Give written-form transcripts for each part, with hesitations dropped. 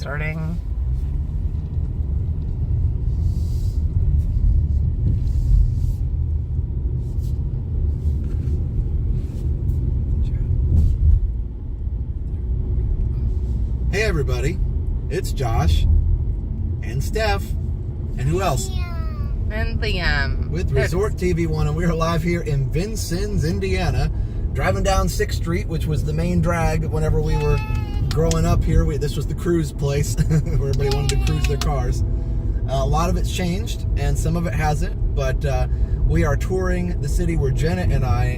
starting. Hey everybody, it's Josh and Steph and who else? And Liam. With Resort TV1, and we are live here in Vincennes, Indiana, driving down 6th Street, which was the main drag whenever we were growing up here. This was the cruise place where everybody wanted to cruise their cars. A lot of it's changed and some of it hasn't, but we are touring the city where Jenna and I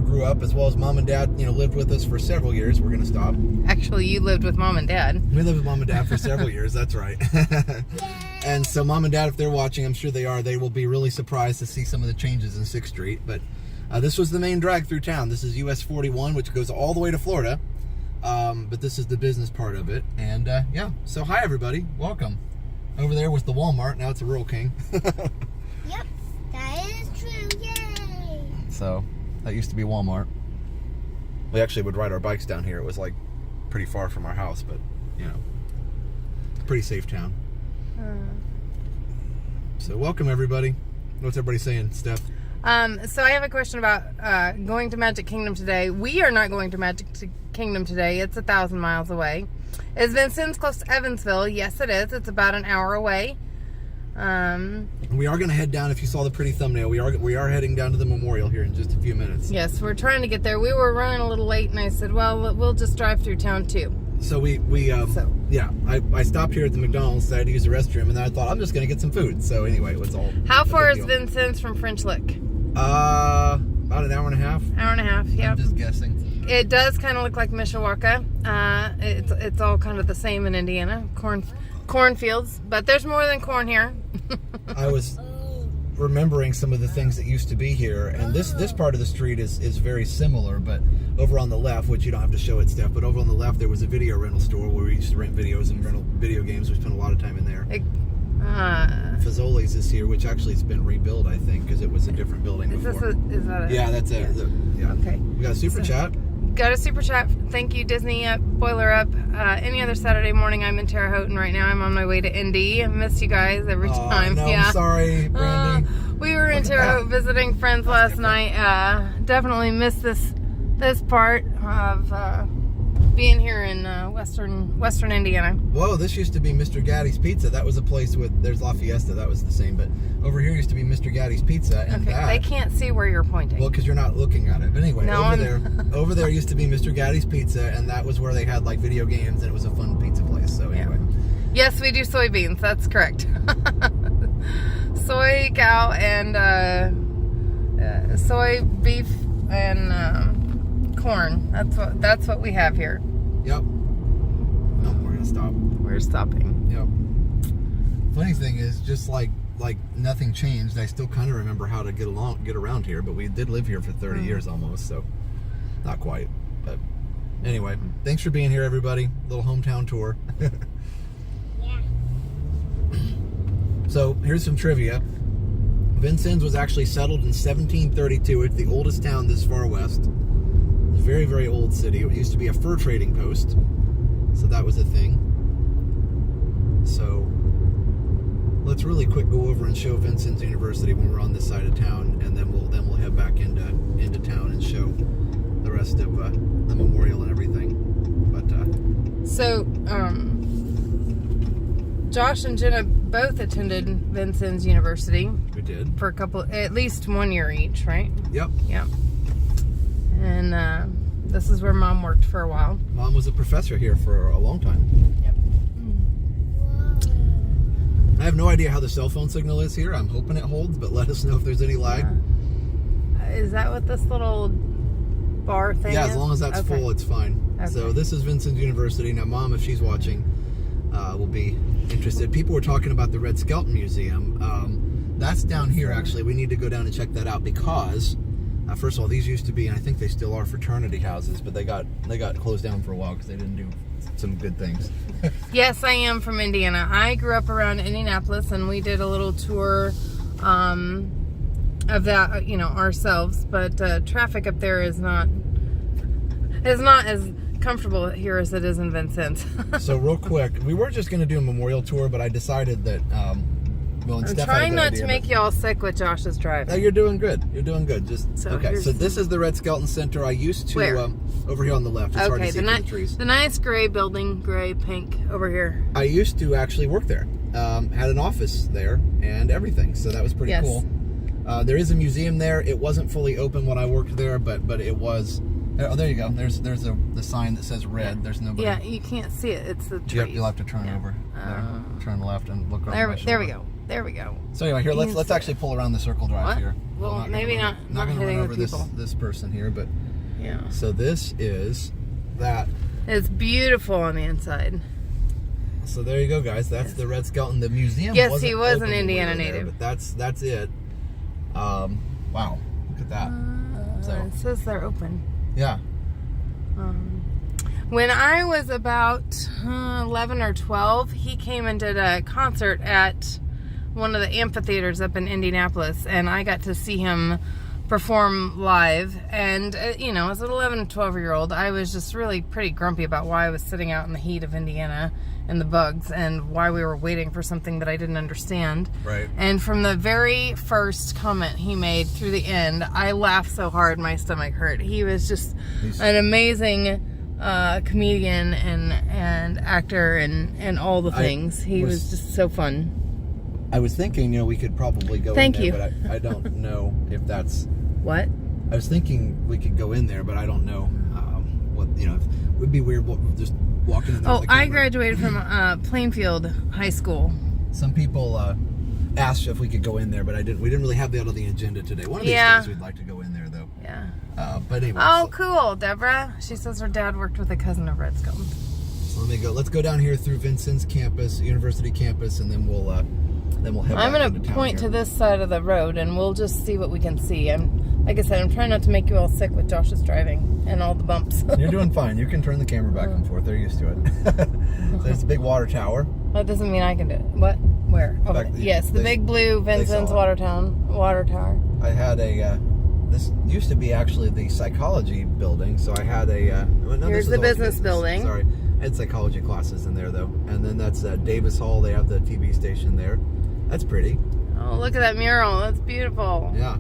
grew up, as well as Mom and Dad lived with us for several years. We're going to stop. Actually, you lived with Mom and Dad. We lived with Mom and Dad for several years, that's right. And so Mom and Dad, if they're watching, I'm sure they are, they will be really surprised to see some of the changes in 6th Street. But this was the main drag through town. This is US 41, which goes all the way to Florida. But this is the business part of it. And yeah, so hi everybody, welcome. Over there was the Walmart, now it's a Rural King. Yep, that is true, yay! So, that used to be Walmart. We actually would ride our bikes down here. It was like pretty far from our house, but pretty safe town. So welcome everybody. What's everybody saying, Steph? So I have a question about going to Magic Kingdom today. We are not going to Magic Kingdom today. It's 1,000 miles away. Is Vincennes close to Evansville? Yes, it is. It's about an hour away. We are going to head down. If you saw the pretty thumbnail, we are heading down to the memorial here in just a few minutes. Yes, we're trying to get there. We were running a little late, and I said, well, we'll just drive through town too. So I stopped here at the McDonald's, decided to use the restroom, and then I thought I'm just going to get some food. So anyway, it was all. How far is Vincennes from French Lick? About an hour and a half. Hour and a half, yeah. I'm just guessing. It does kind of look like Mishawaka. It's all kind of the same in Indiana. Cornfields, but there's more than corn here. I was remembering some of the things that used to be here, and this part of the street is very similar, but over on the left, which you don't have to show it, Steph, but over on the left there was a video rental store where we used to rent videos and rental video games. We spent a lot of time in there. Fazoli's is here, which actually has been rebuilt, I think, because it was a different building before. Yeah, that's it. Yeah. Okay. We got a super chat. Got a super chat. Thank you, Disney Boiler Up. Any other Saturday morning, I'm in Terre Haute, and right now I'm on my way to Indy. I miss you guys every time. No, I'm sorry, Brandy. We were in Terre Haute visiting friends last night. Definitely missed this part of being here in western Indiana. Whoa, this used to be Mr. Gaddy's Pizza. That was a place there's La Fiesta, that was the same, but over here used to be Mr. Gaddy's Pizza. And they can't see where you're pointing. Well, because you're not looking at it. But anyway, over there used to be Mr. Gaddy's Pizza, and that was where they had like video games, and it was a fun pizza place. So anyway. Yes, we do soybeans. That's correct. Soy cow and soy beef and corn. That's what we have here. Yep. No, we're gonna stop. We're stopping. Yep. Funny thing is, just like nothing changed. I still kind of remember how to get around here, but we did live here for 30 years almost, so not quite. But anyway, thanks for being here, everybody. Little hometown tour. Yeah. So here's some trivia. Vincennes was actually settled in 1732. It's the oldest town this far west. It's a very, very old city. It used to be a fur trading post, so that was a thing. So let's really quick go over and show Vincennes University when we're on this side of town, and then we'll head back into town and show the rest of the memorial and everything. But so Josh and Jenna both attended Vincennes University. We did for at least 1 year each, right? Yep. Yep. And this is where Mom worked for a while. Mom was a professor here for a long time. Yep. I have no idea how the cell phone signal is here. I'm hoping it holds, but let us know if there's any lag. Is that what this little bar thing is? Yeah, as long as that's full, it's fine. Okay. So this is Vincennes University. Now, Mom, if she's watching, will be interested. People were talking about the Red Skelton Museum. That's down here, actually. We need to go down and check that out because, first of all, these used to be, and I think they still are, fraternity houses, but they got closed down for a while because they didn't do some good things. Yes, I am from Indiana. I grew up around Indianapolis, and we did a little tour of that, ourselves. But traffic up there is not as comfortable here as it is in Vincennes. So real quick, we were just going to do a memorial tour, but I decided that, well, I'm Steph had a trying good not idea, to make y'all sick with Josh's driving. No, you're doing good. You're doing good. Just So okay. here's- So this is the Red Skelton Center. I used to Where? Over here on the left. It's hard to Okay, see through the trees. the nice gray building, gray, pink over here. I used to actually work there. Had an office there and everything. So that was pretty Yes. cool. There is a museum there. It wasn't fully open when I worked there, but it was. Oh, there you go. There's the sign that says red. There's nobody. Yeah, you can't see it. It's the trees. You'll have to turn over. There. Turn left and look over my shoulder. There we go. There we go. So anyway, here let's actually pull around the circle drive What? here. Well, I'm maybe gonna not gonna hitting run the over people. this person here, but Yeah. so this is that. It's beautiful on the inside. So there you go, guys. That's the Red Skelton. The museum. Yes, wasn't he was open an when we Indiana were there, native. but that's it. Wow, look at that. So It says they're open. yeah, When I was about 11 or 12, he came and did a concert at one of the amphitheaters up in Indianapolis, and I got to see him perform live. And, as an 11 and 12-year-old, I was just really pretty grumpy about why I was sitting out in the heat of Indiana and the bugs and why we were waiting for something that I didn't understand. right. And from the very first comment he made through the end, I laughed so hard my stomach hurt. He was just an amazing comedian and actor and all the things. He was just so fun. I was thinking, we could probably go Thank in you. there, but I don't know if that's. What? I was thinking we could go in there, but I don't know what it would be weird just walking in there. Oh, with the I camera. graduated from Plainfield High School. Some people asked if we could go in there, but we didn't really have that on the agenda today. One of these Yeah. days we'd like to go in there, though. Yeah. But anyway. Oh, cool, Deborah. She says her dad worked with a cousin of Red Skelton. So let me go. Let's go down here through Vincennes campus, University campus, and then we'll head I'm back going into to town point here. to this side of the road, and we'll just see what we can see. Like I said, I'm trying not to make you all sick with Josh's driving and all the bumps. You're doing fine. You can turn the camera back and forth. They're used to it. There's a big water tower. That doesn't mean I can do it. What? Where? Oh, Back- yes, the they- big blue Vincennes saw it. water tower. I had this used to be actually the psychology building, so I had well, no, Here's this is the old business business. building. Sorry, I had psychology classes in there though, and then that's Davis Hall. They have the TV station there. That's pretty. Oh, look at that mural. That's beautiful. Yeah.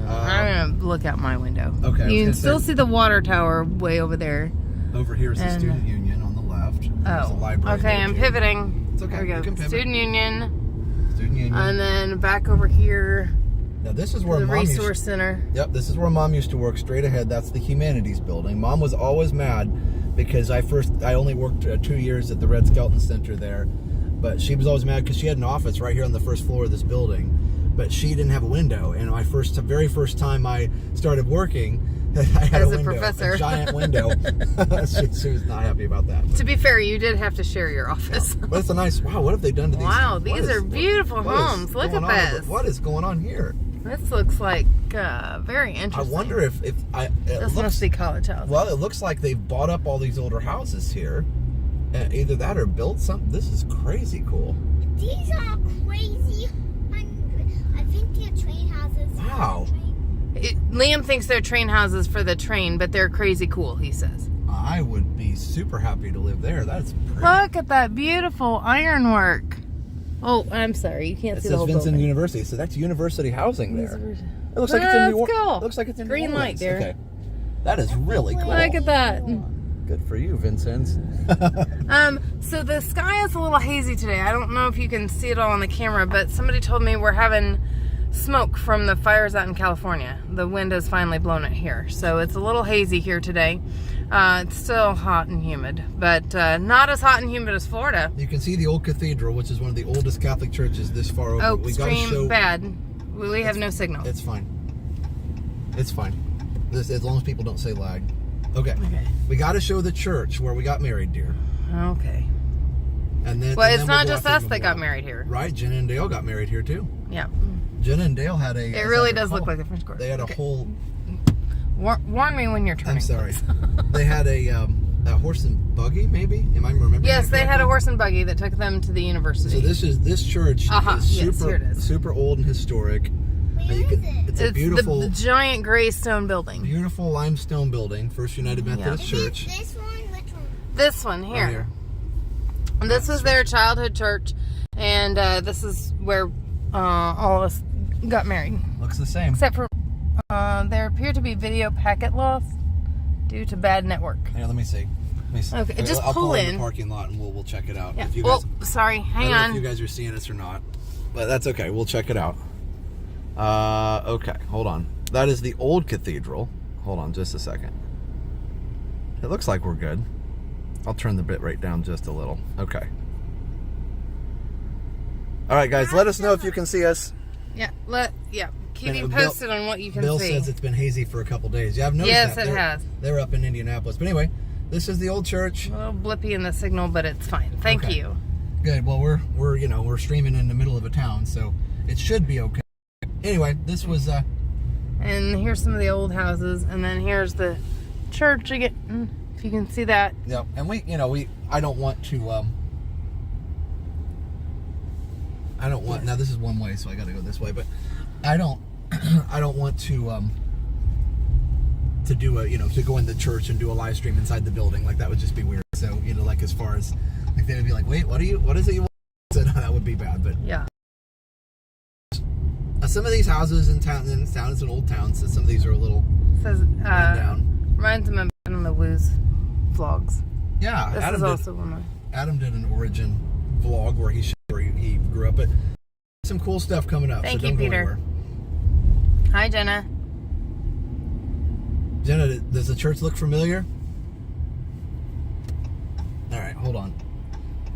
I'm going to look out my window. Okay, I was You can gonna still say- see the water tower way over there. Over here is the And- student union on the left. There's a library. Okay, there, I'm too. pivoting. It's okay, There we you go. can pivot. Student Union. Student union. And then back over here, Now this is where the Mom Resource Center. Yep, this is where Mom used to work. Straight ahead, that's the humanities building. Mom was always mad because I only worked 2 years at the Red Skelton Center there, but she was always mad because she had an office right here on the first floor of this building, but she didn't have a window. And my very first time I started working, I had As a a window, professor. a giant window. she was not happy about that. To be fair, you did have to share your office. But it's a nice. Wow, what have they done to these? Wow, what these are beautiful what is homes. Look going at on over- this. What is going on here? This looks like very I interesting. wonder if it This looks, must be college houses. Well, it looks like they've bought up all these older houses here. Either that or built something. This is crazy cool. These are crazy hundred. I think they're train houses. Wow. Liam thinks they're train houses for the train, but they're crazy cool, he says. I would be super happy to live there. That's pretty. Look at that beautiful ironwork. Oh, I'm sorry. You can't It see the says whole Vincennes building. University, so that's university housing there. It looks like it's That's in New Orleans. cool. Looks like it's in Green New light Orleans. there. Okay. That is really cool. Look at that. Good for you, Vincennes. So the sky is a little hazy today. I don't know if you can see it all on the camera, but somebody told me we're having smoke from the fires out in California. The wind has finally blown it here. So it's a little hazy here today. It's still hot and humid, but not as hot and humid as Florida. You can see the Old Cathedral, which is one of the oldest Catholic churches this far over. Oh, We gotta extreme show- bad. We have no signal. It's fine. It's fine. As long as people don't say lag. Okay. Okay. We got to show the church where we got married, dear. Okay. And then. Well, and it's then we'll not go just after us the that got memorial. married here. Right. Jenna and Dale got married here too. Yeah. Jenna and Dale had a. It really does look like the French Quarter. They had a whole. Warn me when you're turning. I'm sorry. please. They had a horse and buggy, maybe. Am I remembering? Yes, that they had a correctly? horse and buggy that took them to the university. So this church Uh-huh, is yes, super here it is. super old and historic. Where You is can, it? it's a beautiful, the giant gray stone building. beautiful limestone building. First United Methodist Is Church. it this one? Which one? This one Right here. And this was their childhood church, and this is where all of us got married. Looks the same. Except for there appear to be video packet loss due to bad network. Here, let me see. Okay, just I'll pull pull in. the parking lot and we'll check it out. Yeah. If you Well, guys, sorry, I hang don't know on. if you guys are seeing us or not, but that's okay. We'll check it out. Okay, hold on. That is the Old Cathedral. Hold on just a second. It looks like we're good. I'll turn the bit rate down just a little. Okay. All right, guys, let us know if you can see us. Yeah, keep you And posted on what you can Bill see. says it's been hazy for a couple days. Yeah, I've noticed Yes, that. it has. They're up in Indianapolis. But anyway, this is the old church. A little blippy in the signal, but it's fine. Thank Okay. you. Good. Well, we're streaming in the middle of a town, so it should be okay. Anyway, this was And here's some of the old houses, and then here's the church again. If you can see that. yeah, and I don't want to now this is one way, so I got to go this way, but I don't want to do to go in the church and do a live stream inside the building. Like, that would just be weird. So, like, as far as, like, they would be like, wait, what is it you want? So that would be bad, but Yeah. some of these houses in town, it's an old town, so some of these are a little It says, run down. reminds me of one of the Woo's vlogs. Yeah, This is also one of Adam did an origin vlog where he grew up, but some cool stuff coming up. Thank so you, don't go Peter. anywhere. Hi, Jenna. Jenna, does the church look familiar? All right, hold on.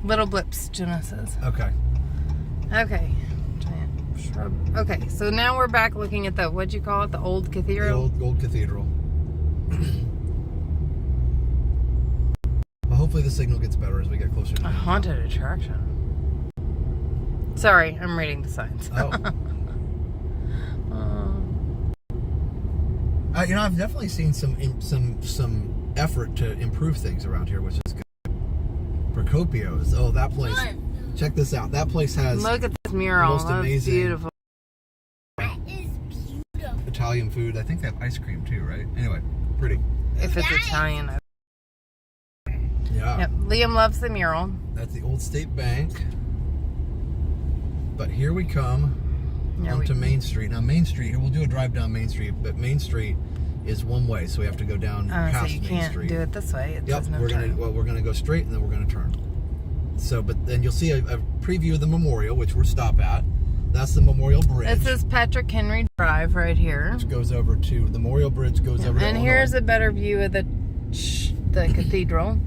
Little blips, Jenna says. Okay. Okay. Giant shrub. Okay, so now we're back looking at what'd you call it? The Old The Cathedral? old cathedral. Well, hopefully the signal gets better as we get closer to A haunted attraction. Sorry, I'm reading the signs. Oh. I've definitely seen some effort to improve things around here, which is good. Procopio's. Oh, that place. Check this out. That place has Look at this mural. most That's amazing- beautiful. That is beautiful. Italian food. I think they have ice cream too, right? Anyway, pretty. If it's Yes. Italian. Yeah. Yep. Liam loves the mural. That's the old State Bank. But here we come Yeah, onto Main Street. Now, Main Street, we'll do a drive down Main Street, but Main Street is one way, so we have to go down so past you Main can't Street. do it this way. It Yep, says no we're turn. gonna go straight and then we're gonna turn. So, but then you'll see a preview of the memorial, which we'll stop at. That's the Memorial Bridge. It says Patrick Henry Drive right here. which goes over to the Memorial Bridge goes over to And Illinois. here's a better view of the cathedral.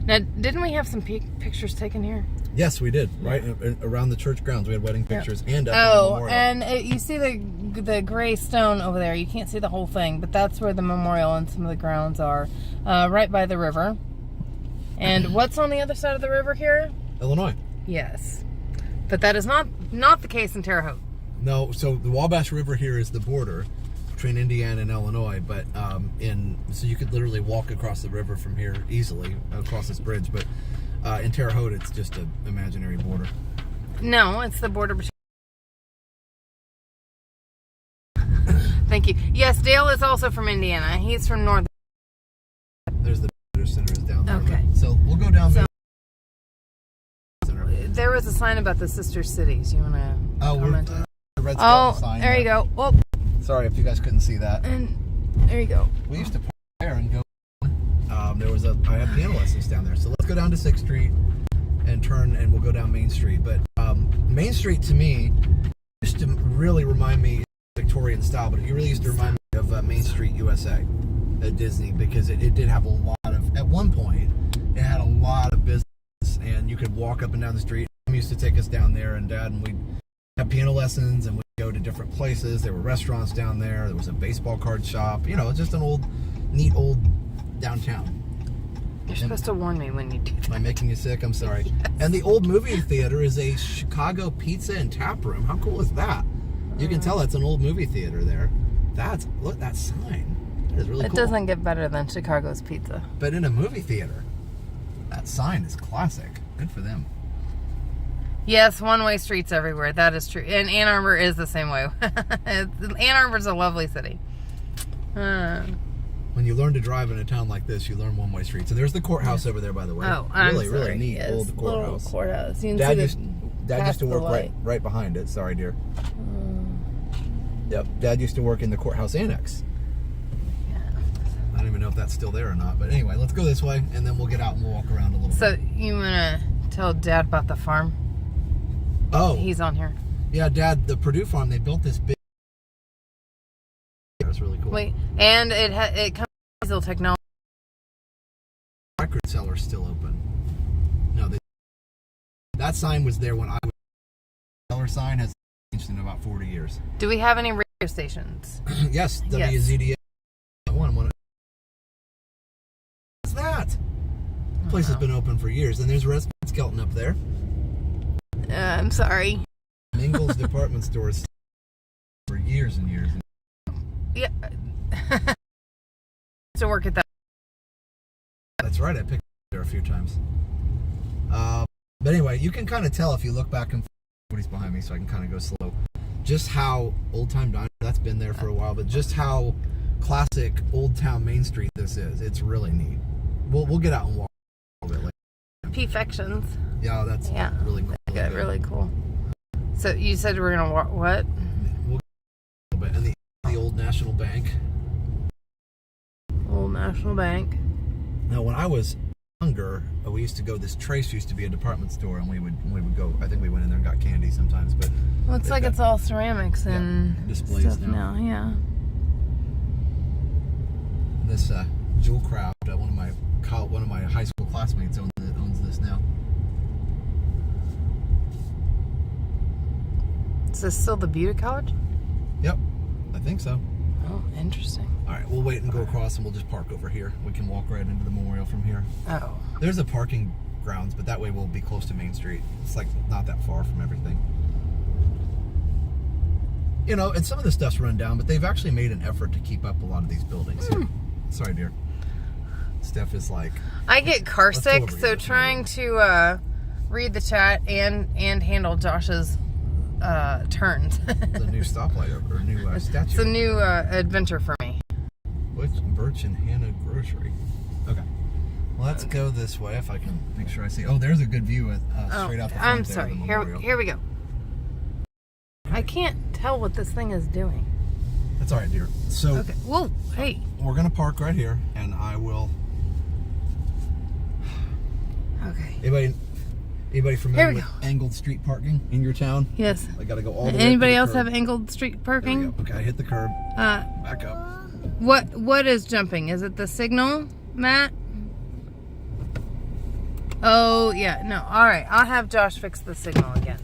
Now, didn't we have some pictures taken here? Yes, we did. Right around the church grounds, we had wedding pictures and up on the Oh, memorial. and you see the gray stone over there. You can't see the whole thing, but that's where the memorial and some of the grounds are, right by the river. And what's on the other side of the river here? Illinois. Yes, but that is not the case in Terre Haute. No, so the Wabash River here is the border between Indiana and Illinois, but so you could literally walk across the river from here easily across this bridge. But in Terre Haute, it's just an imaginary border. No, it's the border between. Thank you. Yes, Dale is also from Indiana. He's from North. There's the visitor center is down there. Okay. So we'll go down. So- Center. There was a sign about the sister cities. You want to Oh, comment on that? the Red Skelton Oh, sign. there you go. Well, Sorry if you guys couldn't see that. and there you go. We used to park there and go. I had piano lessons down there. So let's go down to 6th Street and turn, and we'll go down Main Street. But Main Street to me used to really remind me of Victorian style, but it really used to remind me of Main Street USA at Disney, because it did have a lot of, at one point, it had a lot of business, and you could walk up and down the street. Mom used to take us down there, and Dad, and we'd have piano lessons, and we'd go to different places. There were restaurants down there. There was a baseball card shop. Just an neat old downtown. You're supposed to warn me when you do that. Am I making you sick? I'm sorry. Yes. And the old movie theater is a Chicago pizza and tap room. How cool is that? You can tell it's an old movie theater there. Look, that sign. That is really It cool. doesn't get better than Chicago's pizza. But in a movie theater, that sign is classic. Good for them. Yes, one-way streets everywhere. That is true. And Ann Arbor is the same way. Ann Arbor's a lovely city. When you learn to drive in a town like this, you learn one-way streets. And there's the courthouse over there, by the way. Oh, I'm really, sorry. really neat Yes, old courthouse. Little courthouse. You can Dad see used to work light. right behind it. Sorry, dear. Yep, Dad used to work in the courthouse annex. Yeah. I don't even know if that's still there or not. But anyway, let's go this way, and then we'll get out and we'll walk around a little bit. So you want to tell Dad about the farm? Oh. He's on here. Yeah, Dad, the Purdue farm, they built this big... That's really cool. Wait, and it comes with diesel technology. Record seller's still open. No, that sign was there when I was... The seller sign has changed in about 40 years. Do we have any radio stations? Yes, WZDA. One. What's that? The place has been open for years. And there's Restaurant Skelton up there. I'm sorry. Mingle's department stores for years and years. Yeah. To work at that. That's right. I picked it there a few times. But anyway, you can kind of tell if you look back and what he's behind me, so I can kind of go slow. Just how Old Time Diner, that's been there for a while, but just how classic Old Town Main Street this is. It's really neat. We'll get out and walk a little bit later. P-Fections. Yeah, that's really cool. Yeah, really cool. So you said we're gonna walk what? We'll get a little bit. And the Old National Bank. Old National Bank. Now, when I was younger, we used to go. This Trace used to be a department store, and we would go. I think we went in there and got candy sometimes. But looks like it's all ceramics and displays stuff now. Yeah. This Jewel Craft, one of my high school classmates owns this now. Is this still the beauty college? Yep, I think so. Oh, interesting. All right, we'll wait and go across, and we'll just park over here. We can walk right into the memorial from here. Oh. There's a parking grounds, but that way we'll be close to Main Street. It's like not that far from everything. You know, and some of the stuff's run down, but they've actually made an effort to keep up a lot of these buildings. Sorry, dear. Steph is like... I get car sick, so trying to read the chat and handle Josh's turns. The new stoplight or new statue. It's a new adventure for me. Birch and Hannah Grocery. Okay. Let's go this way if I can make sure I see. Oh, there's a good view straight out the front. I'm sorry. Here we go. I can't tell what this thing is doing. That's all right, dear. So, okay. Whoa, hey. We're going to park right here, and I will... Okay. Anybody familiar with angled street parking in your town? Yes. I got to go all the way Anybody up else to the have angled street parking? There we go. Okay, I hit the curb. Back up. What is jumping? Is it the signal, Matt? Oh, yeah. No. All right. I'll have Josh fix the signal again.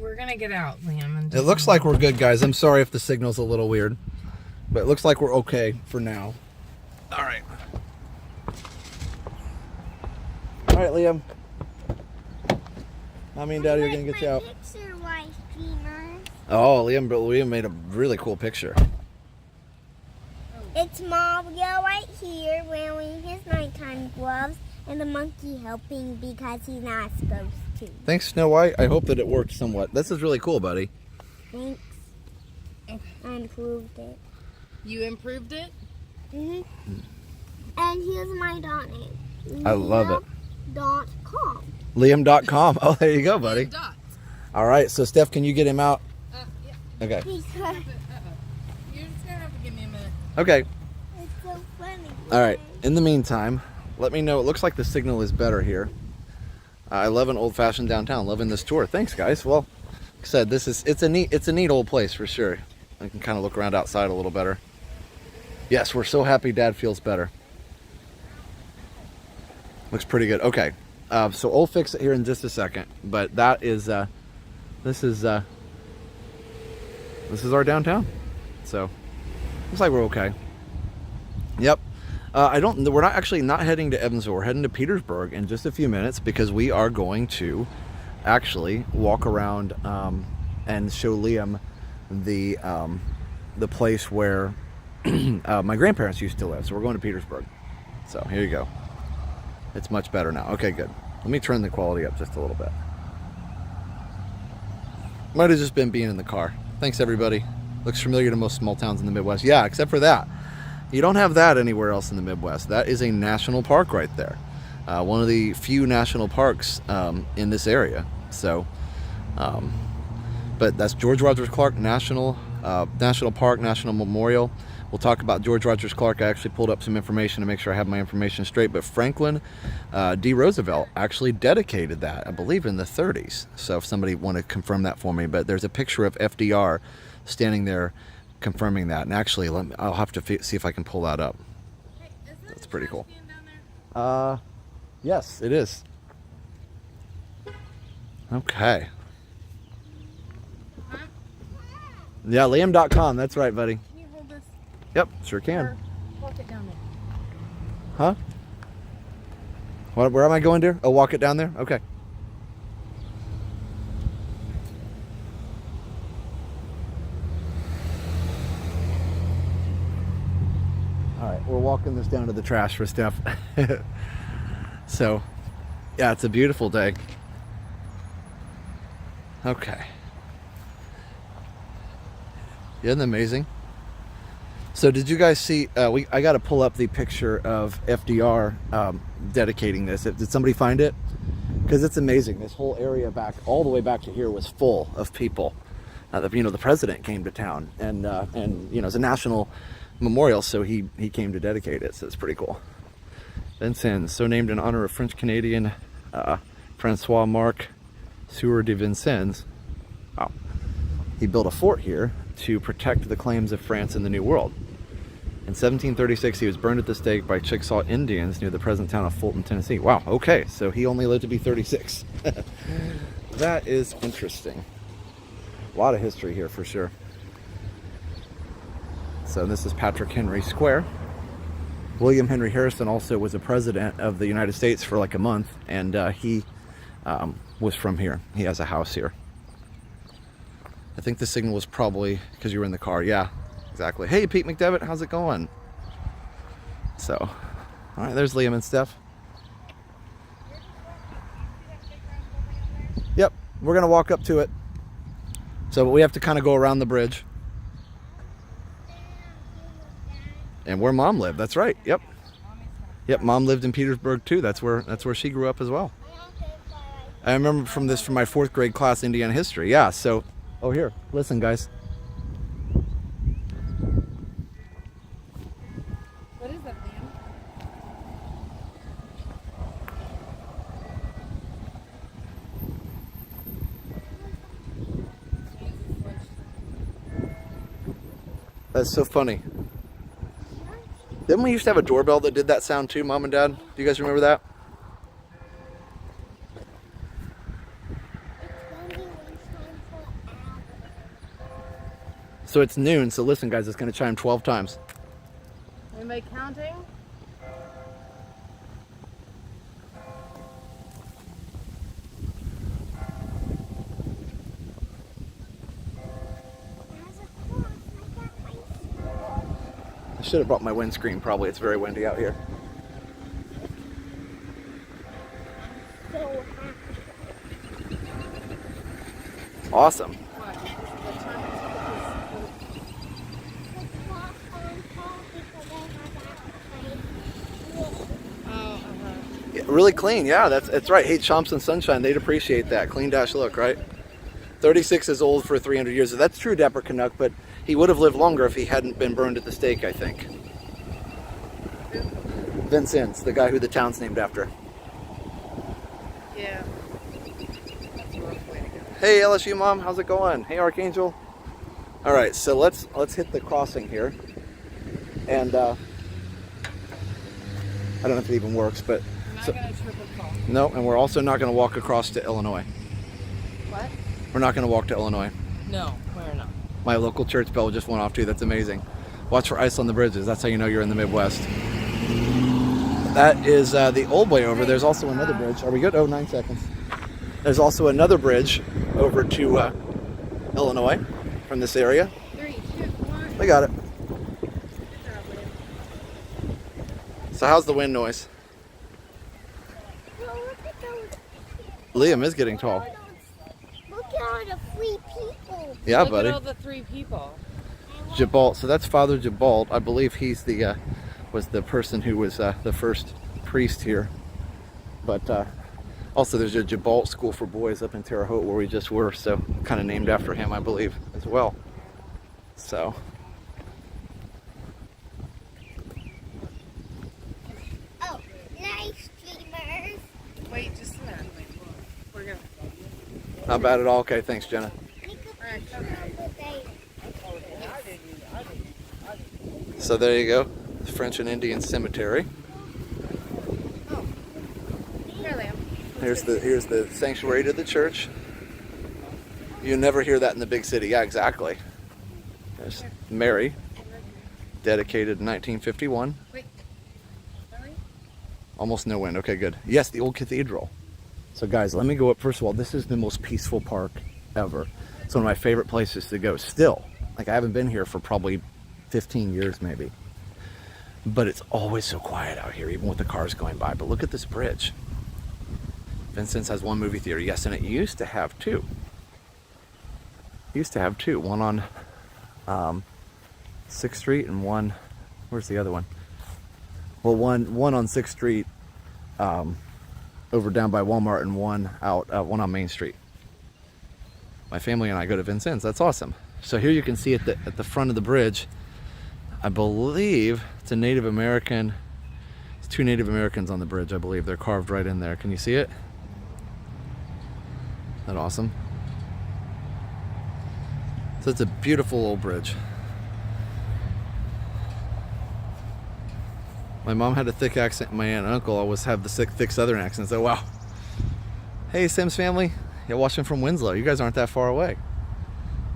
We're gonna get out, Liam. And it looks like we're good, guys. I'm sorry if the signal's a little weird, but it looks like we're okay for now. All right. All right, Liam. Mommy and Daddy are gonna get you out. Picture, white streamers. Oh, Liam made a really cool picture. It's Mario right here wearing his nighttime gloves and the monkey helping because he's not supposed to. Thanks, Snow White. I hope that it worked somewhat. This is really cool, buddy. Thanks. I improved it. You improved it? And here's my dot name. I love it. Liam.com. Liam.com. Oh, there you go, buddy. Dots. All right, so Steph, can you get him out? Yeah. Okay. Because You're just gonna have to give me a minute. Okay. it's so funny. All right. In the meantime, let me know. It looks like the signal is better here. I love an old-fashioned downtown. Loving this tour. Thanks, guys. Well, like I said, it's a neat old place for sure. I can kind of look around outside a little better. Yes, we're so happy Dad feels better. Looks pretty good. Okay. So we'll fix it here in just a second. But that is this is our downtown. So looks like we're okay. Yep. We're not actually heading to Evansville. We're heading to Petersburg in just a few minutes because we are going to actually walk around and show Liam the the place where my grandparents used to live. So we're going to Petersburg. So here you go. It's much better now. Okay, good. Let me turn the quality up just a little bit. Might have just been being in the car. Thanks, everybody. Looks familiar to most small towns in the Midwest. Yeah, except for that. You don't have that anywhere else in the Midwest. That is a national park right there. One of the few national parks in this area. So, but that's George Rogers Clark National Park, National Memorial. We'll talk about George Rogers Clark. I actually pulled up some information to make sure I have my information straight. But Franklin D. Roosevelt actually dedicated that, I believe, in the 30s. So if somebody want to confirm that for me. But there's a picture of FDR standing there confirming that. And actually, I'll have to see if I can pull that up. Hey, is that That's pretty cool. down there? Yes, it is. Okay. Huh? Yeah, Liam.com. That's right, buddy. Can you hold this? Yep, sure can. Or walk it down there. Huh? Where am I going, dear? Oh, walk it down there? Okay. All right, we're walking this down to the trash for Steph. So, yeah, it's a beautiful day. Okay. Isn't that amazing? So did you guys see, I got to pull up the picture of FDR dedicating this. Did somebody find it? Because it's amazing. This whole area back, all the way back to here, was full of people. The president came to town, and it's a national memorial, so he came to dedicate it, so it's pretty cool. Vincennes, so named in honor of French-Canadian Francois Marc Sieur de Vincennes. Wow. He built a fort here to protect the claims of France in the New World. In 1736, he was burned at the stake by Chickasaw Indians near the present town of Fulton, Tennessee. Wow, okay, so he only lived to be 36. That is interesting. A lot of history here for sure. So this is Patrick Henry Square. William Henry Harrison also was a president of the United States for like a month, and he was from here. He has a house here. I think the signal was probably because you were in the car. Yeah, exactly. Hey, Pete McDevitt, how's it going? So, all right, there's Liam and Steph. Yep, we're going to walk up to it. So we have to kind of go around the bridge. And where Mom lived, that's right. Yep. Yep, Mom lived in Petersburg too. That's where she grew up as well. I remember from my 4th grade class, Indiana history. Yeah, so, oh here, listen guys. What is that, Liam? That's so funny. Didn't we used to have a doorbell that did that sound too, Mom and Dad? Do you guys remember that? So it's noon, so listen guys, it's going to chime 12 times. Anybody counting? I should have brought my windscreen, probably. It's very windy out here. Awesome. What? Yeah, really clean, yeah, that's right. Hey, Chomps and Sunshine, they'd appreciate that. Clean dash look, right? 36 is old for 300 years. So that's true, Dapper Canuck, but he would have lived longer if he hadn't been burned at the stake, I think. Vincennes, the guy who the town's named after. Yeah. That's a rough way to go. Hey, LSU Mom, how's it going? Hey, Archangel. All right, so let's hit the crossing here. And I don't know if it even works, but... I'm not going to trip and fall. No, and we're also not going to walk across to Illinois. What? We're not going to walk to Illinois. No, we're not. My local church bell just went off too. That's amazing. Watch for ice on the bridges. That's how you know you're in the Midwest. That is the old way over. There's also another bridge. Are we good? Oh, 9 seconds. There's also another bridge over to Illinois from this area. 3, 2, 1. We got it. So how's the wind noise? Well, look at those. Liam is getting tall. Look at all the 3 people. Yeah, Look buddy. at all the 3 people. Jabalt. So that's Father Jabalt. I believe he's the was the person who was the first priest here. But also there's a Jabalt School for Boys up in Terre Haute where we just were, so kind of named after him, I believe, as well. So. Oh, live streamers. Wait, just a minute. We're gonna. Not bad at all. Okay, thanks, Jenna. So there you go, the French and Indian Cemetery. Here, Liam. Here's the sanctuary to the church. You never hear that in the big city. Yeah, exactly. There's Mary, dedicated in 1951. Wait. Really? Almost no wind. Okay, good. Yes, the Old Cathedral. So guys, let me go up. First of all, this is the most peaceful park ever. It's one of my favorite places to go. Still, like I haven't been here for probably 15 years maybe. But it's always so quiet out here, even with the cars going by. But look at this bridge. Vincennes has 1 movie theater. Yes, and it used to have 2. One on 6th Street and one, where's the other one? Well, one on 6th Street over down by Walmart, and one on Main Street. My family and I go to Vincennes. That's awesome. So here you can see at the front of the bridge, I believe it's a Native American. It's 2 Native Americans on the bridge, I believe. They're carved right in there. Can you see it? Isn't that awesome? So it's a beautiful old bridge. My mom had a thick accent. My aunt and uncle always have the thick Southern accent. So wow. Hey, Sims family. Yeah, watching from Winslow. You guys aren't that far away.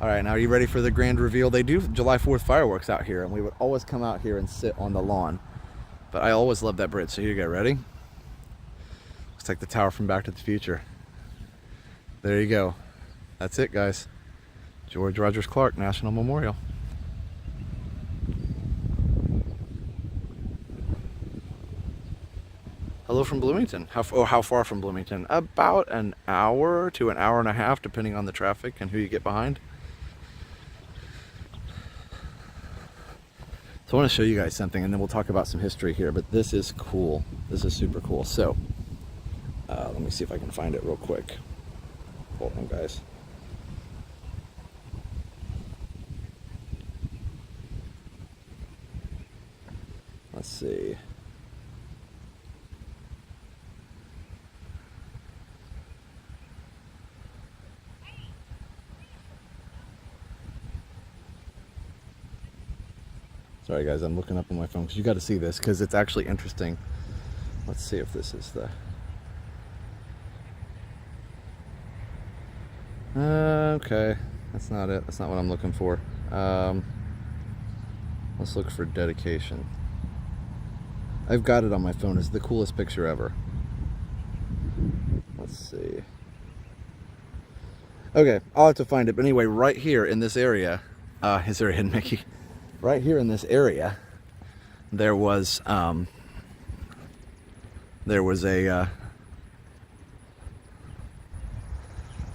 All right, now are you ready for the grand reveal? They do July 4th fireworks out here, and we would always come out here and sit on the lawn. But I always love that bridge. So here you go. Ready? Looks like the tower from Back to the Future. There you go. That's it, guys. George Rogers Clark National Memorial. Hello from Bloomington. How far from Bloomington? About an hour to an hour and a half, depending on the traffic and who you get behind. So I want to show you guys something, and then we'll talk about some history here. But this is cool. This is super cool. So let me see if I can find it real quick. Hold on, guys. Let's see. Sorry guys, I'm looking up on my phone because you got to see this because it's actually interesting. Let's see if this is the... Okay, that's not it. That's not what I'm looking for. Let's look for dedication. I've got it on my phone. It's the coolest picture ever. Let's see. Okay, I'll have to find it. But anyway, right here in this area, is there a hidden Mickey? Right here in this area, there was a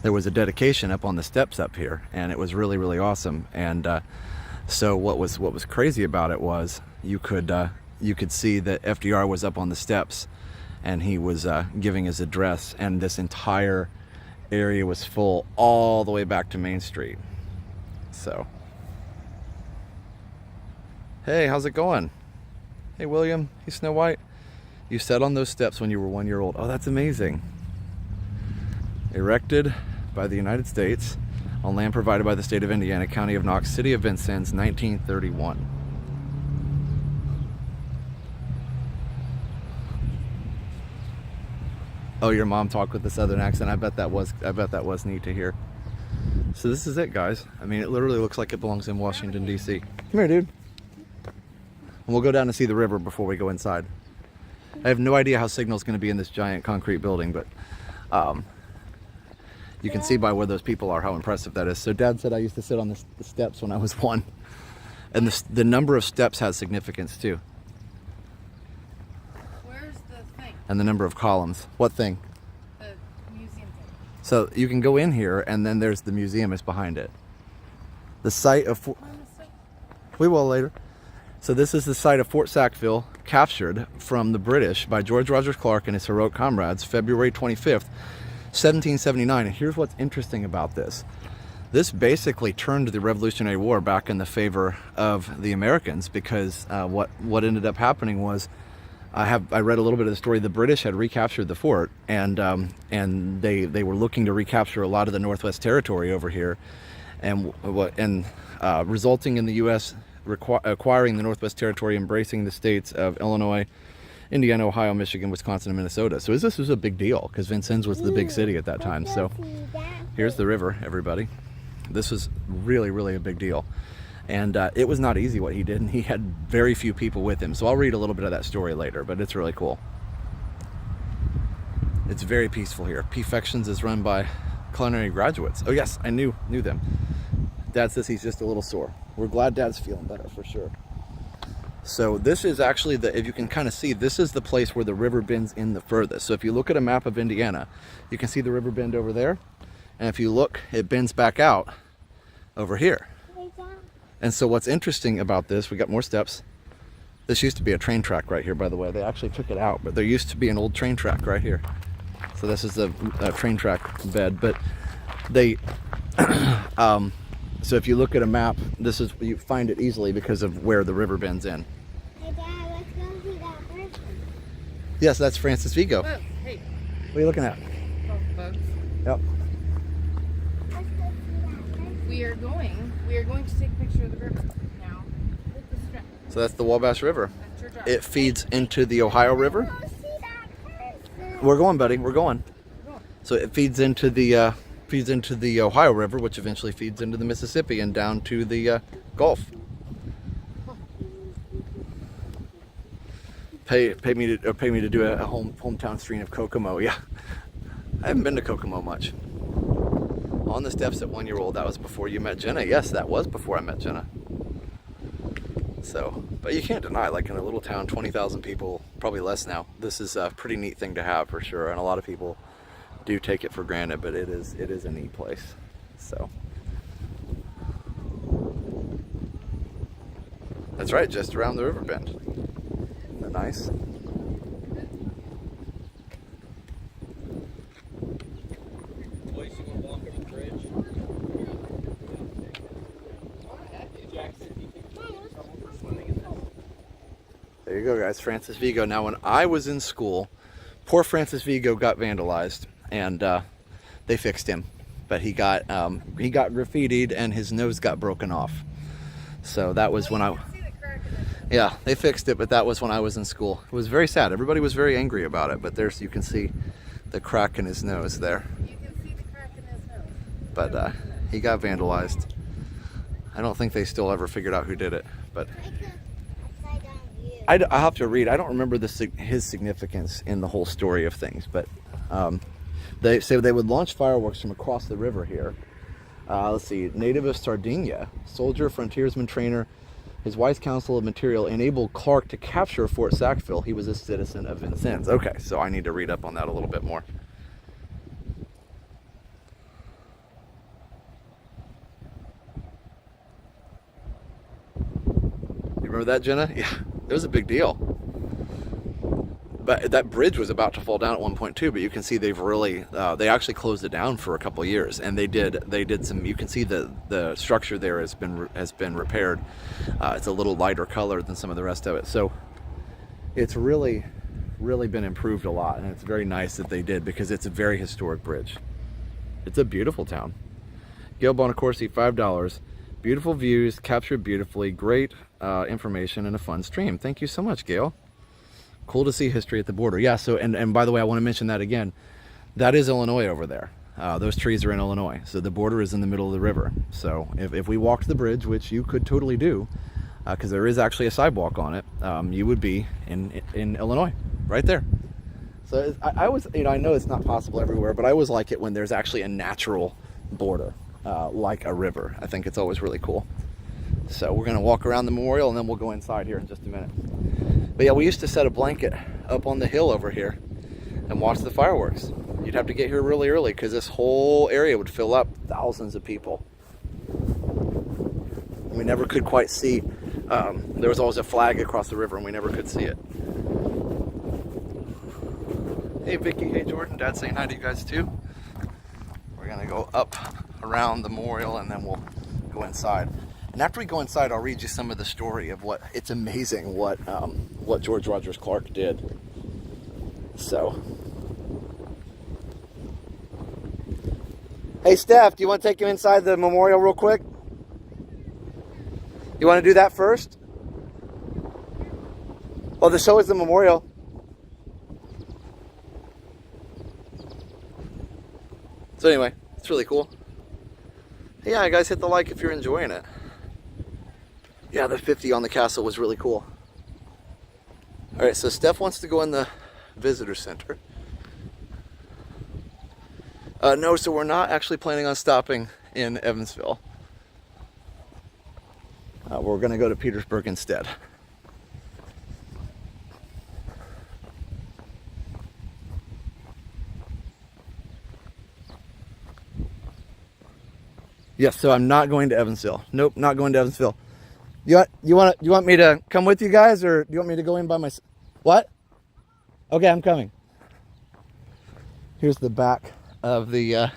dedication up on the steps up here, and it was really, really awesome. And so what was crazy about it was you could see that FDR was up on the steps, and he was giving his address, and this entire area was full all the way back to Main Street. So, hey, how's it going? Hey, William. Hey, Snow White. You sat on those steps when you were 1 year old. Oh, that's amazing. Erected by the United States on land provided by the state of Indiana, county of Knox, city of Vincennes, 1931. Oh, your mom talked with the Southern accent. I bet that was neat to hear. So this is it, guys. I mean, it literally looks like it belongs in Washington, D.C. Come here, dude. And we'll go down and see the river before we go inside. I have no idea how Signal's going to be in this giant concrete building, but you can see by where those people are how impressive that is. So Dad said I used to sit on the steps when I was 1. And the number of steps has significance too. Where's the thing? And the number of columns. What thing? The museum thing. So you can go in here, and then there's the museum is behind it. The site of we will later. So this is the site of Fort Sackville, captured from the British by George Rogers Clark and his heroic comrades, February 25th, 1779. And here's what's interesting about this. This basically turned the Revolutionary War back in the favor of the Americans, because what ended up happening was, I read a little bit of the story. The British had recaptured the fort, and they were looking to recapture a lot of the Northwest Territory over here, and resulting in the U.S. acquiring the Northwest Territory, embracing the states of Illinois, Indiana, Ohio, Michigan, Wisconsin, and Minnesota. So this was a big deal, because Vincennes was the big city at that time. So here's the river, everybody. This was really, really a big deal. And it was not easy what he did, and he had very few people with him. So I'll read a little bit of that story later, but it's really cool. It's very peaceful here. P-Fections is run by culinary graduates. Oh yes, I knew them. Dad says he's just a little sore. We're glad Dad's feeling better, for sure. So this is actually if you can kind of see, this is the place where the river bends in the furthest. So if you look at a map of Indiana, you can see the river bend over there. And if you look, it bends back out over here. And so what's interesting about this, we got more steps. This used to be a train track right here, by the way. They actually took it out, but there used to be an old train track right here. So this is the train track bed. But they, so if you look at a map, you find it easily because of where the river bends in. Hey, Dad, let's go see that person. Yes, that's Francis Vigo. Oh, hey. What are you looking at? Oh, bugs. Yep. Let's go see that person. We are going to take a picture of the river now with the strap. So that's the Wabash River. That's your job. It feeds into the Ohio River. Go see that person. We're going, buddy. We're going. Go on. So it feeds into the Ohio River, which eventually feeds into the Mississippi and down to the Gulf. Pay me to do a hometown stream of Kokomo. Yeah, I haven't been to Kokomo much. On the steps at 1 year old. That was before you met Jenna. Yes, that was before I met Jenna. So, but you can't deny, like in a little town, 20,000 people, probably less now. This is a pretty neat thing to have, for sure, and a lot of people do take it for granted, but it is a neat place. So that's right, just around the river bend. Isn't that nice? There you go, guys. Francis Vigo. Now, when I was in school, poor Francis Vigo got vandalized, and they fixed him, but he got graffitied and his nose got broken off. So that was when yeah, they fixed it, but that was when I was in school. It was very sad. Everybody was very angry about it, but you can see the crack in his nose there. You can see the crack in his nose. But he got vandalized. I don't think they still ever figured out who did it, but I have to read. I don't remember his significance in the whole story of things, but they say they would launch fireworks from across the river here. Let's see, native of Sardinia, soldier, frontiersman, trainer. His wise counsel of material enabled Clark to capture Fort Sackville. He was a citizen of Vincennes. Okay, so I need to read up on that a little bit more. You remember that, Jenna? Yeah, it was a big deal. But that bridge was about to fall down at one point too, but you can see they've really, they actually closed it down for a couple of years, and they did some, you can see the structure there has been repaired. It's a little lighter color than some of the rest of it. So it's really been improved a lot, and it's very nice that they did, because it's a very historic bridge. It's a beautiful town. Gail Bonacorsi, $5. Beautiful views, captured beautifully, great information, and a fun stream. Thank you so much, Gail. Cool to see history at the border. Yeah, so, and by the way, I want to mention that again. That is Illinois over there. Those trees are in Illinois. So the border is in the middle of the river. So if we walked the bridge, which you could totally do, because there is actually a sidewalk on it, you would be in Illinois, right there. So I was, I know it's not possible everywhere, but I always like it when there's actually a natural border, like a river. I think it's always really cool. So we're gonna walk around the memorial and then we'll go inside here in just a minute. But yeah, we used to set a blanket up on the hill over here and watch the fireworks. You'd have to get here really early because this whole area would fill up, thousands of people. We never could quite see. There was always a flag across the river and we never could see it. Hey Vicky, hey Jordan, Dad's saying hi to you guys too. We're gonna go up around the memorial and then we'll go inside. And after we go inside, I'll read you some of the story of what, it's amazing what George Rogers Clark did. So. Hey Steph, do you want to take him inside the memorial real quick? You want to do that first? Well, the show is the memorial. So anyway, it's really cool. Yeah, guys, hit the like if you're enjoying it. Yeah, the 50 on the castle was really cool. All right, so Steph wants to go in the visitor center. No, so we're not actually planning on stopping in Evansville. We're gonna go to Petersburg instead. Yes, so I'm not going to Evansville. Nope, not going to Evansville. You want me to come with you guys, or do you want me to go in by myself? What? Okay, I'm coming. Here's the back of the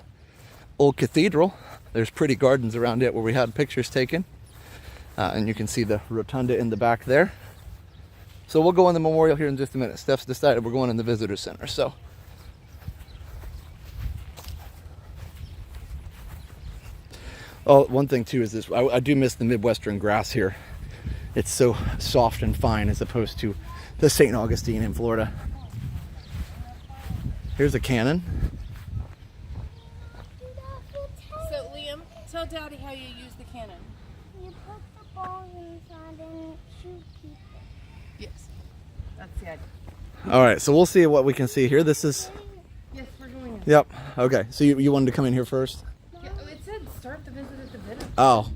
Old Cathedral. There's pretty gardens around it where we had pictures taken. And you can see the rotunda in the back there. So we'll go in the memorial here in just a minute. Steph's decided we're going in the visitor center, so. Oh, one thing too is this, I do miss the Midwestern grass here. It's so soft and fine as opposed to the St. Augustine in Florida. Here's a cannon. So Liam, tell Daddy how you use the cannon. You put the balls inside and shoot people. Yes, that's the idea. All right, so we'll see what we can see here. This is, Yes, we're going in. yep, okay. So you wanted to come in here first? Yeah, it said start the visit at the village. Oh,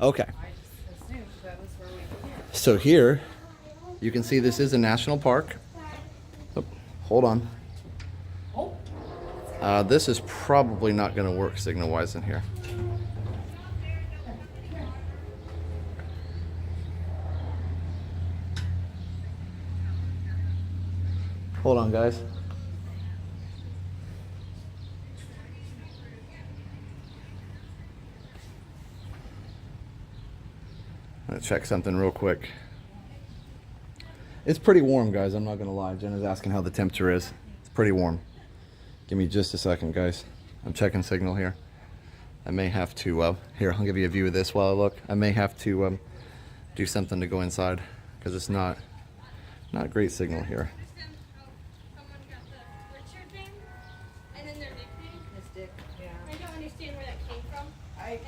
okay. I just assumed that was where we began. So here, you can see this is a national park. Oh, hold on. This is probably not going to work signal-wise in here. Hold on, guys. I'm going to check something real quick. It's pretty warm, guys. I'm not going to lie. Jenna's asking how the temperature is. It's pretty warm. Give me just a second, guys. I'm checking signal here. I may have to, here, I'll give you a view of this while I look. I may have to do something to go inside because it's not a great signal here. Someone got the Richard name and then their nickname. Mystic, yeah. I don't understand where that came from. I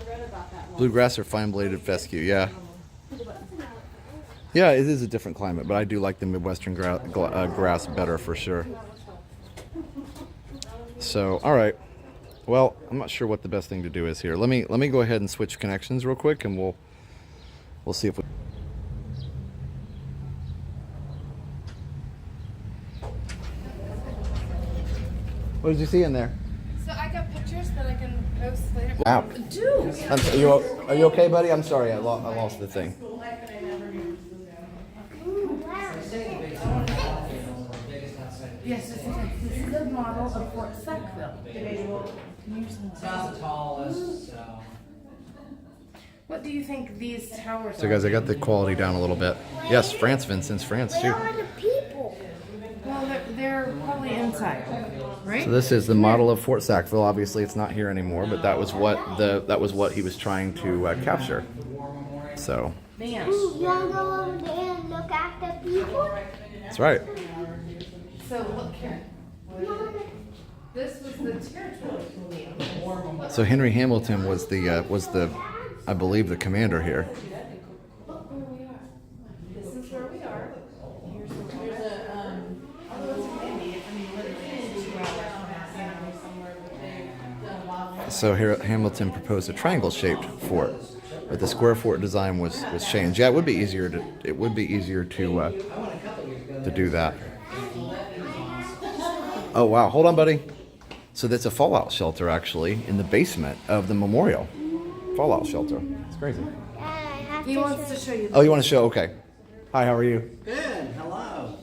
read about that one. Bluegrass or fine-bladed fescue, yeah. Yeah, it is a different climate, but I do like the Midwestern grass better for sure. So, all right. Well, I'm not sure what the best thing to do is here. Let me go ahead and switch connections real quick, and we'll see if we. What did you see in there? So I got pictures that I can post later. Wow. Dude! Are you okay, buddy? I'm sorry, I lost the thing. Yes, this is a model of Fort Sackville. It's not the tallest, so. What do you think these towers So are? guys, I got the quality down a little bit. Yes, France, Vincennes, France too. Where are the people? Well, they're probably inside, right? So this is the model of Fort Sackville. Obviously, it's not here anymore, but that was what he was trying to capture. So Man. You want to go over there and look at the people? that's right. So look here. This was the territory. So Henry Hamilton was the I believe the commander here. Look where we are. This is where we are. Here's the So here Hamilton proposed a triangle-shaped fort. but the square fort design was changed. Yeah, it would be easier to do that. Oh wow, hold on, buddy. So that's a fallout shelter actually in the basement of the memorial. Fallout shelter. It's crazy. He wants to show you. Oh, you want to show? Okay. Hi, how are you? Good. Hello.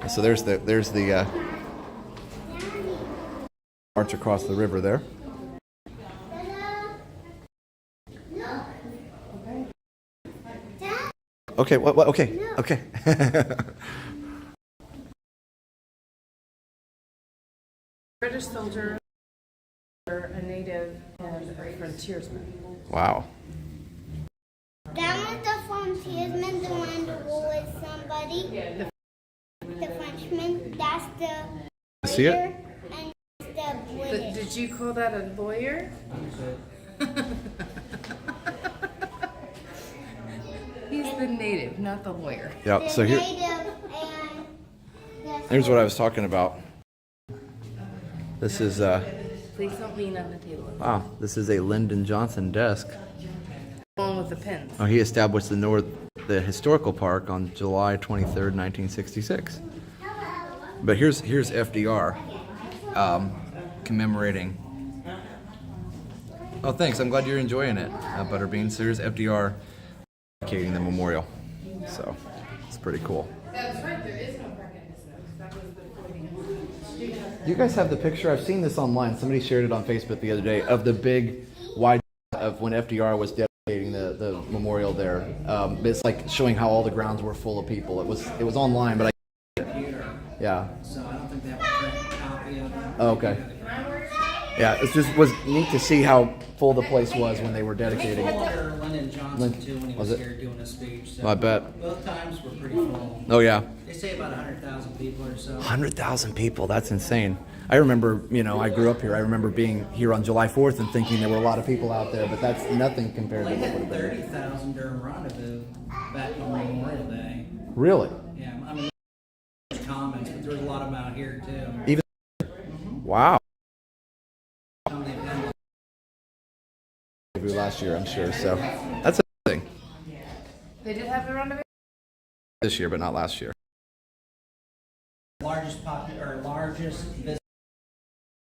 So there's the arch across the river there. Okay. What? Okay. Okay. British soldier, a native, and a frontiersman. Wow. That was the frontiersman, the one that was somebody. The Frenchman, that's the See it? lawyer, and that's the British. Did you call that a lawyer? He's the native, not the lawyer. Yeah. So here, here's what I was talking about. This is Please don't lean on the table. wow. This is a Lyndon Johnson desk. Along with the pins. Oh, he established the historical park on July 23rd, 1966. But here's FDR commemorating. Oh, thanks. I'm glad you're enjoying it, Butterbean. So here's FDR dedicating the memorial. So it's pretty cool. That's right, there is no practice notes. That was the point. You guys have the picture. I've seen this online. Somebody shared it on Facebook the other day of the big wide of when FDR was dedicating the memorial there. It's like showing how all the grounds were full of people. It was online, but yeah. So I don't think they have a print copy of it. Oh, okay. Yeah, it was neat to see how full the place was when they were dedicating it. Walter Lyndon Johnson too when he was here doing a speech. So I bet. Both times were pretty full. Oh yeah. They say about 100,000 people or so. 100,000 people. That's insane. I remember, I grew up here. I remember being here on July 4th and thinking there were a lot of people out there, but that's nothing compared to They what would had have been. 30,000 during Rendezvous back on Memorial Day. Really? Yeah, I mean, comments, but there's a lot of them out here too. Even. Wow. Some they've had Last year, I'm sure. So that's a thing. They did have the rendezvous? This year, but not last year. largest visit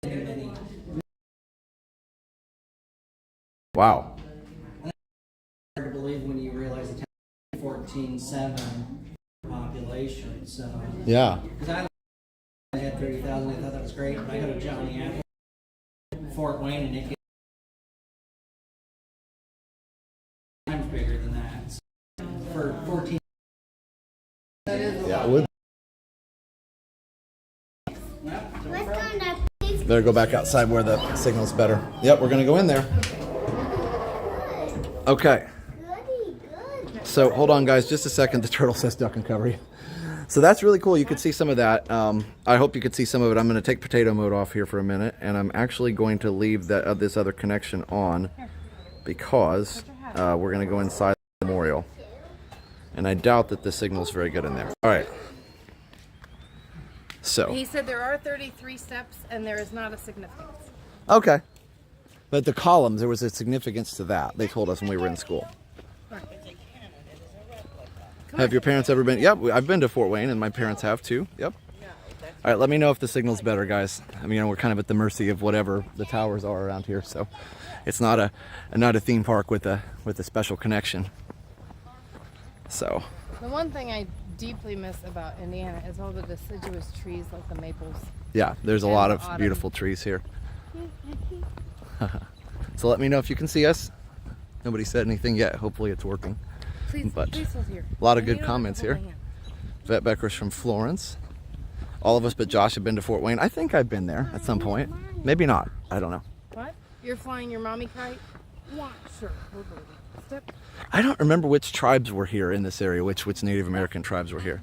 in many. Wow. Hard to believe when you realize the town 14.7 population. So Yeah. because I had 30,000, I thought that was great. But I go to Johnny Apple, Fort Wayne, and it gets times bigger than that. So for 14. Yeah, it would. Let's Better go back outside where the signal's better. Yep, we're gonna go in there. Okay. Good. So hold on, guys, just a second. The turtle says duck and cover you. So that's really cool. You could see some of that. I hope you could see some of it. I'm going to take potato mode off here for a minute, and I'm actually going to leave that this other connection on because we're going to go inside the memorial. And I doubt that the signal's very good in there. All right. So. He said there are 33 steps, and there is not a significance. Okay. But the columns, there was a significance to that. They told us when we were in school. Have your parents ever been? Yep, I've been to Fort Wayne, and my parents have too. Yep. All right, let me know if the signal's better, guys. I mean, we're kind of at the mercy of whatever the towers are around here, so it's not a theme park with a special connection. So. The one thing I deeply miss about Indiana is all the deciduous trees like the maples. Yeah, there's a And lot of autumn. beautiful trees here. So let me know if you can see us. Nobody said anything yet. Hopefully it's working. Please, But please hold here. a lot of You good don't comments have to here. hold my hand. Vet Becker's from Florence. All of us but Josh have been to Fort Wayne. I think I've been there at some point. Maybe not. I don't know. What? You're flying your mommy kite? Yeah. Sure. Hold on. Step. I don't remember which tribes were here in this area, which Native American tribes were here.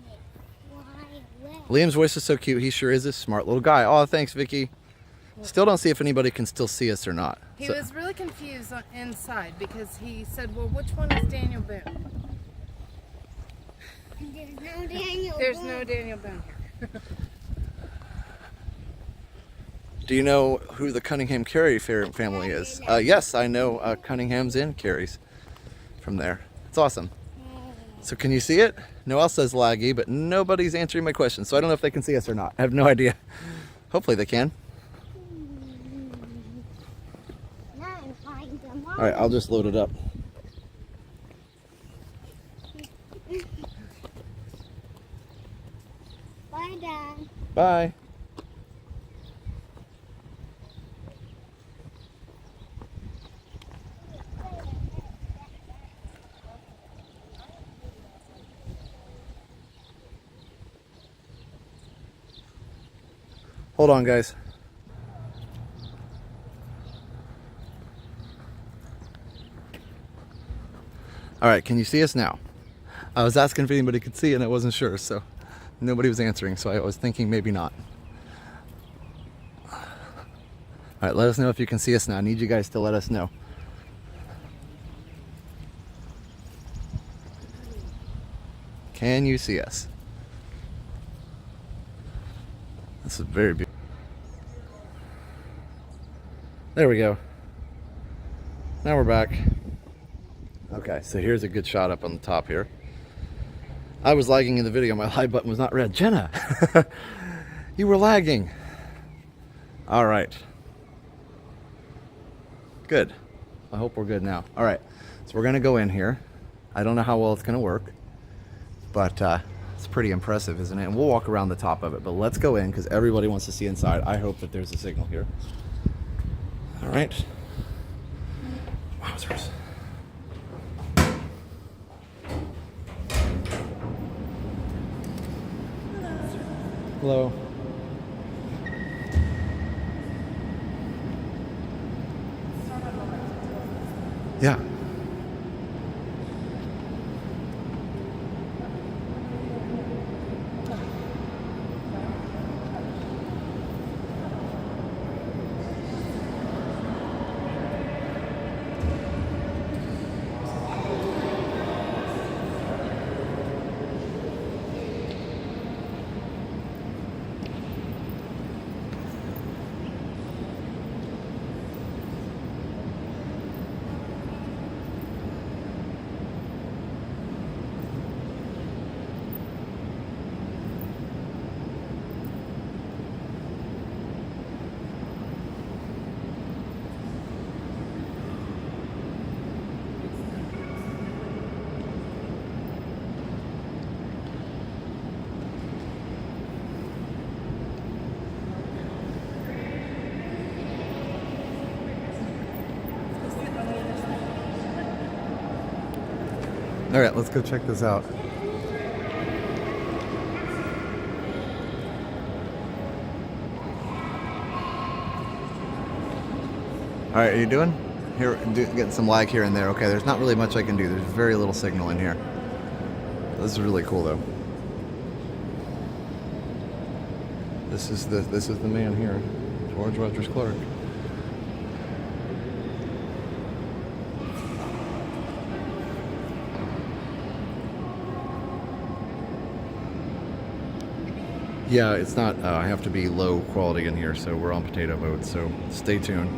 Liam's voice is so cute. He sure is a smart little guy. Oh, thanks, Vicky. Still don't see if anybody can still see us or not. He So- was really confused inside because he said, well, which one is Daniel Boone? There's no Daniel. There's no Daniel Boone here. Do you know who the Cunningham Carey family is? Yes, I know Cunninghams and Careys from there. It's awesome. So can you see it? Noelle says laggy, but nobody's answering my question, so I don't know if they can see us or not. I have no idea. Hopefully they can. All right, I'll just load it up. Bye, Dad. Bye. Hold on, guys. All right, can you see us now? I was asking if anybody could see and I wasn't sure, so nobody was answering, so I was thinking maybe not. All right, let us know if you can see us now. I need you guys to let us know. Can you see us? This is very beautiful. There we go. Now we're back. Okay, so here's a good shot up on the top here. I was lagging in the video. My live button was not red. Jenna, you were lagging. All right. Good. I hope we're good now. All right, so we're gonna go in here. I don't know how well it's gonna work, but it's pretty impressive, isn't it? And we'll walk around the top of it, but let's go in because everybody wants to see inside. I hope that there's a signal here. All right. Wowzers. Hello. Yeah. All right, let's go check this out. All right, are you doing? Here, getting some lag here and there. Okay, there's not really much I can do. There's very little signal in here. This is really cool, though. This is the man here, George Rogers Clark. Yeah, it's not, I have to be low quality in here, so we're on potato mode, so stay tuned.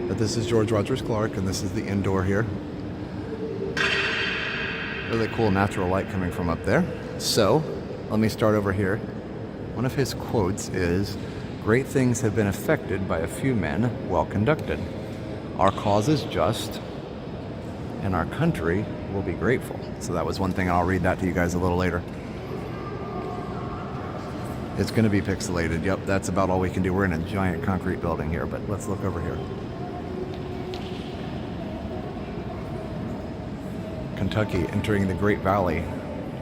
But this is George Rogers Clark, and this is the indoor here. Really cool natural light coming from up there. So, let me start over here. One of his quotes is, "Great things have been effected by a few men well conducted. Our cause is just, and our country will be grateful." So that was one thing, and I'll read that to you guys a little later. It's going to be pixelated. Yep, that's about all we can do. We're in a giant concrete building here, but let's look over here. Kentucky entering the Great Valley.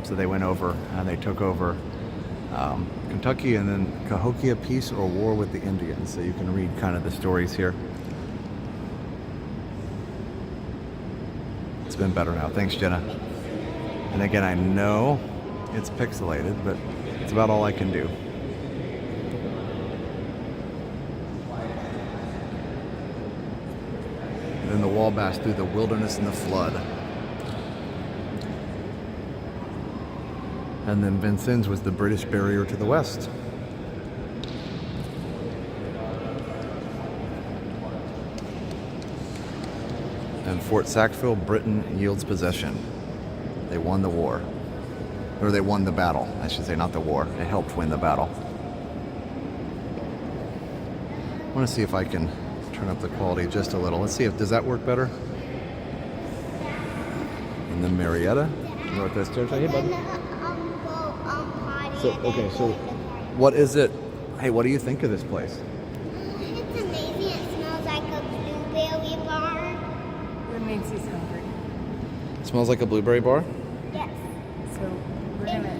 So they went over and they took over Kentucky, and then Cahokia peace or war with the Indians. So you can read kind of the stories here. It's been better now. Thanks, Jenna. And again, I know it's pixelated, but it's about all I can do. And then the Wabash through the wilderness and the flood. And then Vincennes was the British barrier to the west. Fort Sackville, Britain yields possession. They won the war. Or they won the battle, I should say, not the war. It helped win the battle. I want to see if I can turn up the quality just a little. Let's see if, does that work better? And then Marietta, Northwest Territory. Hey, buddy. So, okay, so what is it? Hey, what do you think of this place? It's amazing. It smells like a blueberry bar. That makes you hungry. It smells like a blueberry bar? Yes. So we're gonna.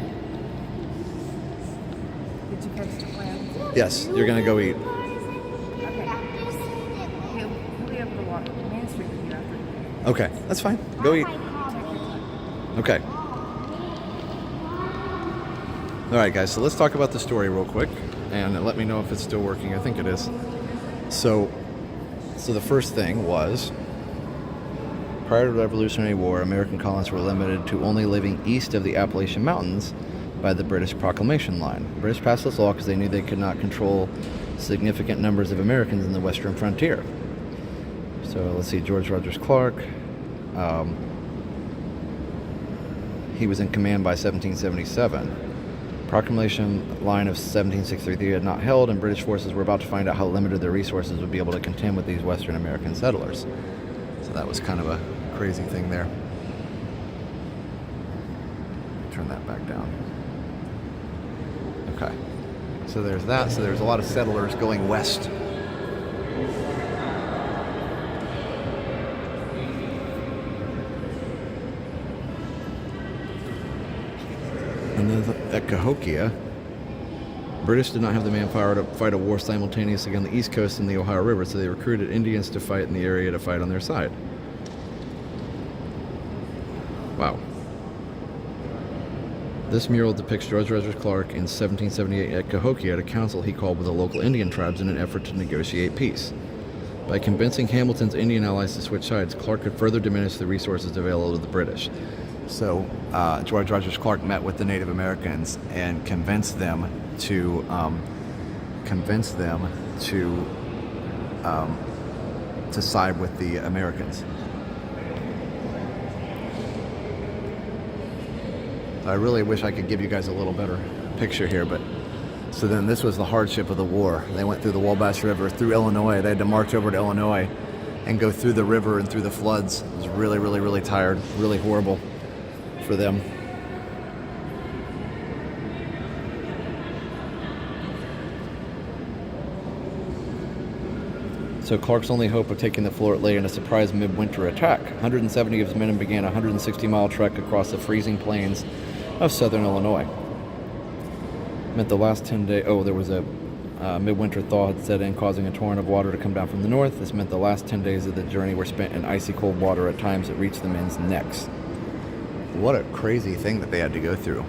Did you catch the plans? Yes, you're gonna go eat. Okay. He'll be able to walk Main Street with you after. Okay, that's fine. Go eat. Okay. All right, guys, so let's talk about the story real quick and let me know if it's still working. I think it is. So the first thing was, prior to the Revolutionary War, American colonists were limited to only living east of the Appalachian Mountains by the British Proclamation Line. The British passed this law because they knew they could not control significant numbers of Americans in the western frontier. So let's see, George Rogers Clark. He was in command by 1777. Proclamation line of 1763 had not held, and British forces were about to find out how limited their resources would be able to contend with these Western American settlers. So that was kind of a crazy thing there. Turn that back down. Okay. So there's that. So there's a lot of settlers going west. And then at Cahokia, British did not have the manpower to fight a war simultaneously on the East Coast and the Ohio River, so they recruited Indians to fight in the area to fight on their side. Wow. This mural depicts George Rogers Clark in 1778 at Cahokia at a council he called with the local Indian tribes in an effort to negotiate peace. By convincing Hamilton's Indian allies to switch sides, Clark could further diminish the resources available to the British. So George Rogers Clark met with the Native Americans and convinced them to side with the Americans. I really wish I could give you guys a little better picture here, but so then this was the hardship of the war. They went through the Wabash River, through Illinois. They had to march over to Illinois and go through the river and through the floods. It was really, really, really tired, really horrible for them. So Clark's only hope of taking the fort lay in a surprise midwinter attack. 170 of his men began a 160-mile trek across the freezing plains of southern Illinois. Meant the last 10 days. Oh, there was a midwinter thaw had set in, causing a torrent of water to come down from the north. This meant the last 10 days of the journey were spent in icy cold water at times that reached the men's necks. What a crazy thing that they had to go through.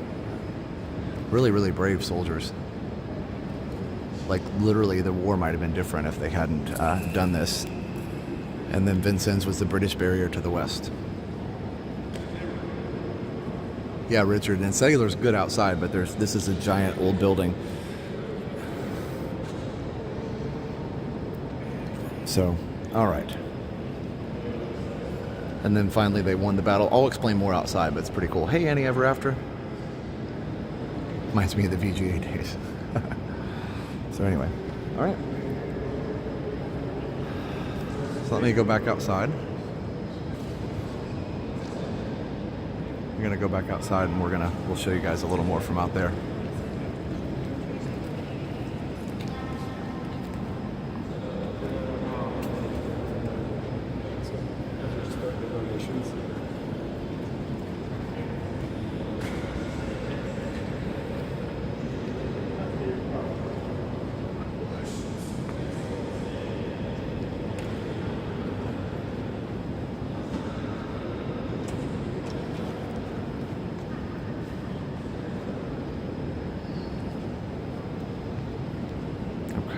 Really, really brave soldiers. Like, literally, the war might have been different if they hadn't done this. And then Vincennes was the British barrier to the west. Yeah, Richard, and cellular's good outside, but this is a giant old building. So, all right. And then finally they won the battle. I'll explain more outside, but it's pretty cool. Hey, Annie Ever After. Reminds me of the VGA days. So anyway, all right. So let me go back outside. We're gonna go back outside and we'll show you guys a little more from out there.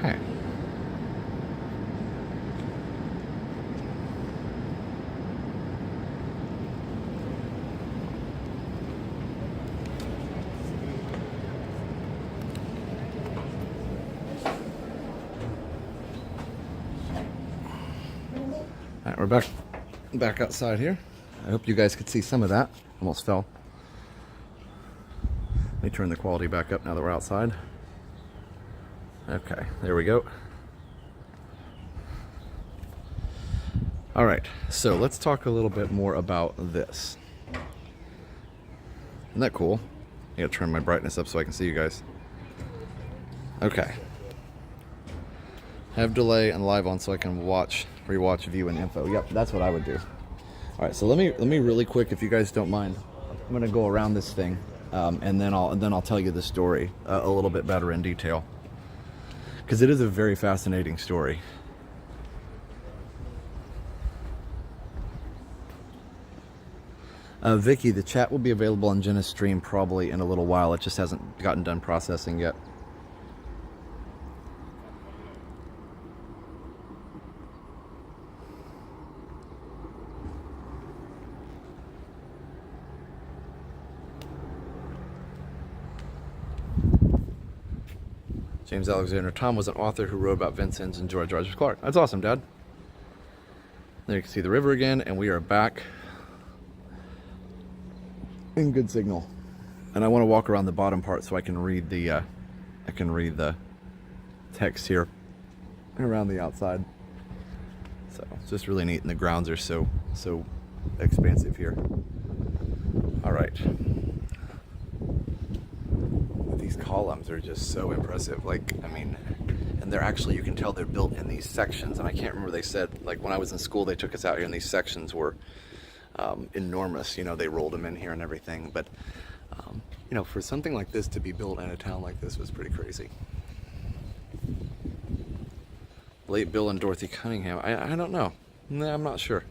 Okay. All right, we're back. back outside here. I hope you guys could see some of that. Almost fell. Let me turn the quality back up now that we're outside. Okay, there we go. All right, so let's talk a little bit more about this. Isn't that cool? I gotta turn my brightness up so I can see you guys. Okay. Have delay and live on so I can watch, rewatch, view, and info. Yep, that's what I would do. All right, so let me really quick, if you guys don't mind, I'm gonna go around this thing, and then I'll tell you the story a little bit better in detail, because it is a very fascinating story. Vicky, the chat will be available on Jenna's stream probably in a little while. It just hasn't gotten done processing yet. James Alexander Tom was an author who wrote about Vincennes and George Rogers Clark. That's awesome, Dad. There you can see the river again, and we are back in good signal. And I want to walk around the bottom part so I can read the text here around the outside. So it's just really neat, and the grounds are so expansive here. All right. These columns are just so impressive. Like, I mean, and they're actually, you can tell they're built in these sections. And I can't remember, they said, like when I was in school, they took us out here and these sections were enormous. You know, they rolled them in here and everything. But, you know, for something like this to be built in a town like this was pretty crazy. Late Bill and Dorothy Cunningham. I don't know. I'm not sure.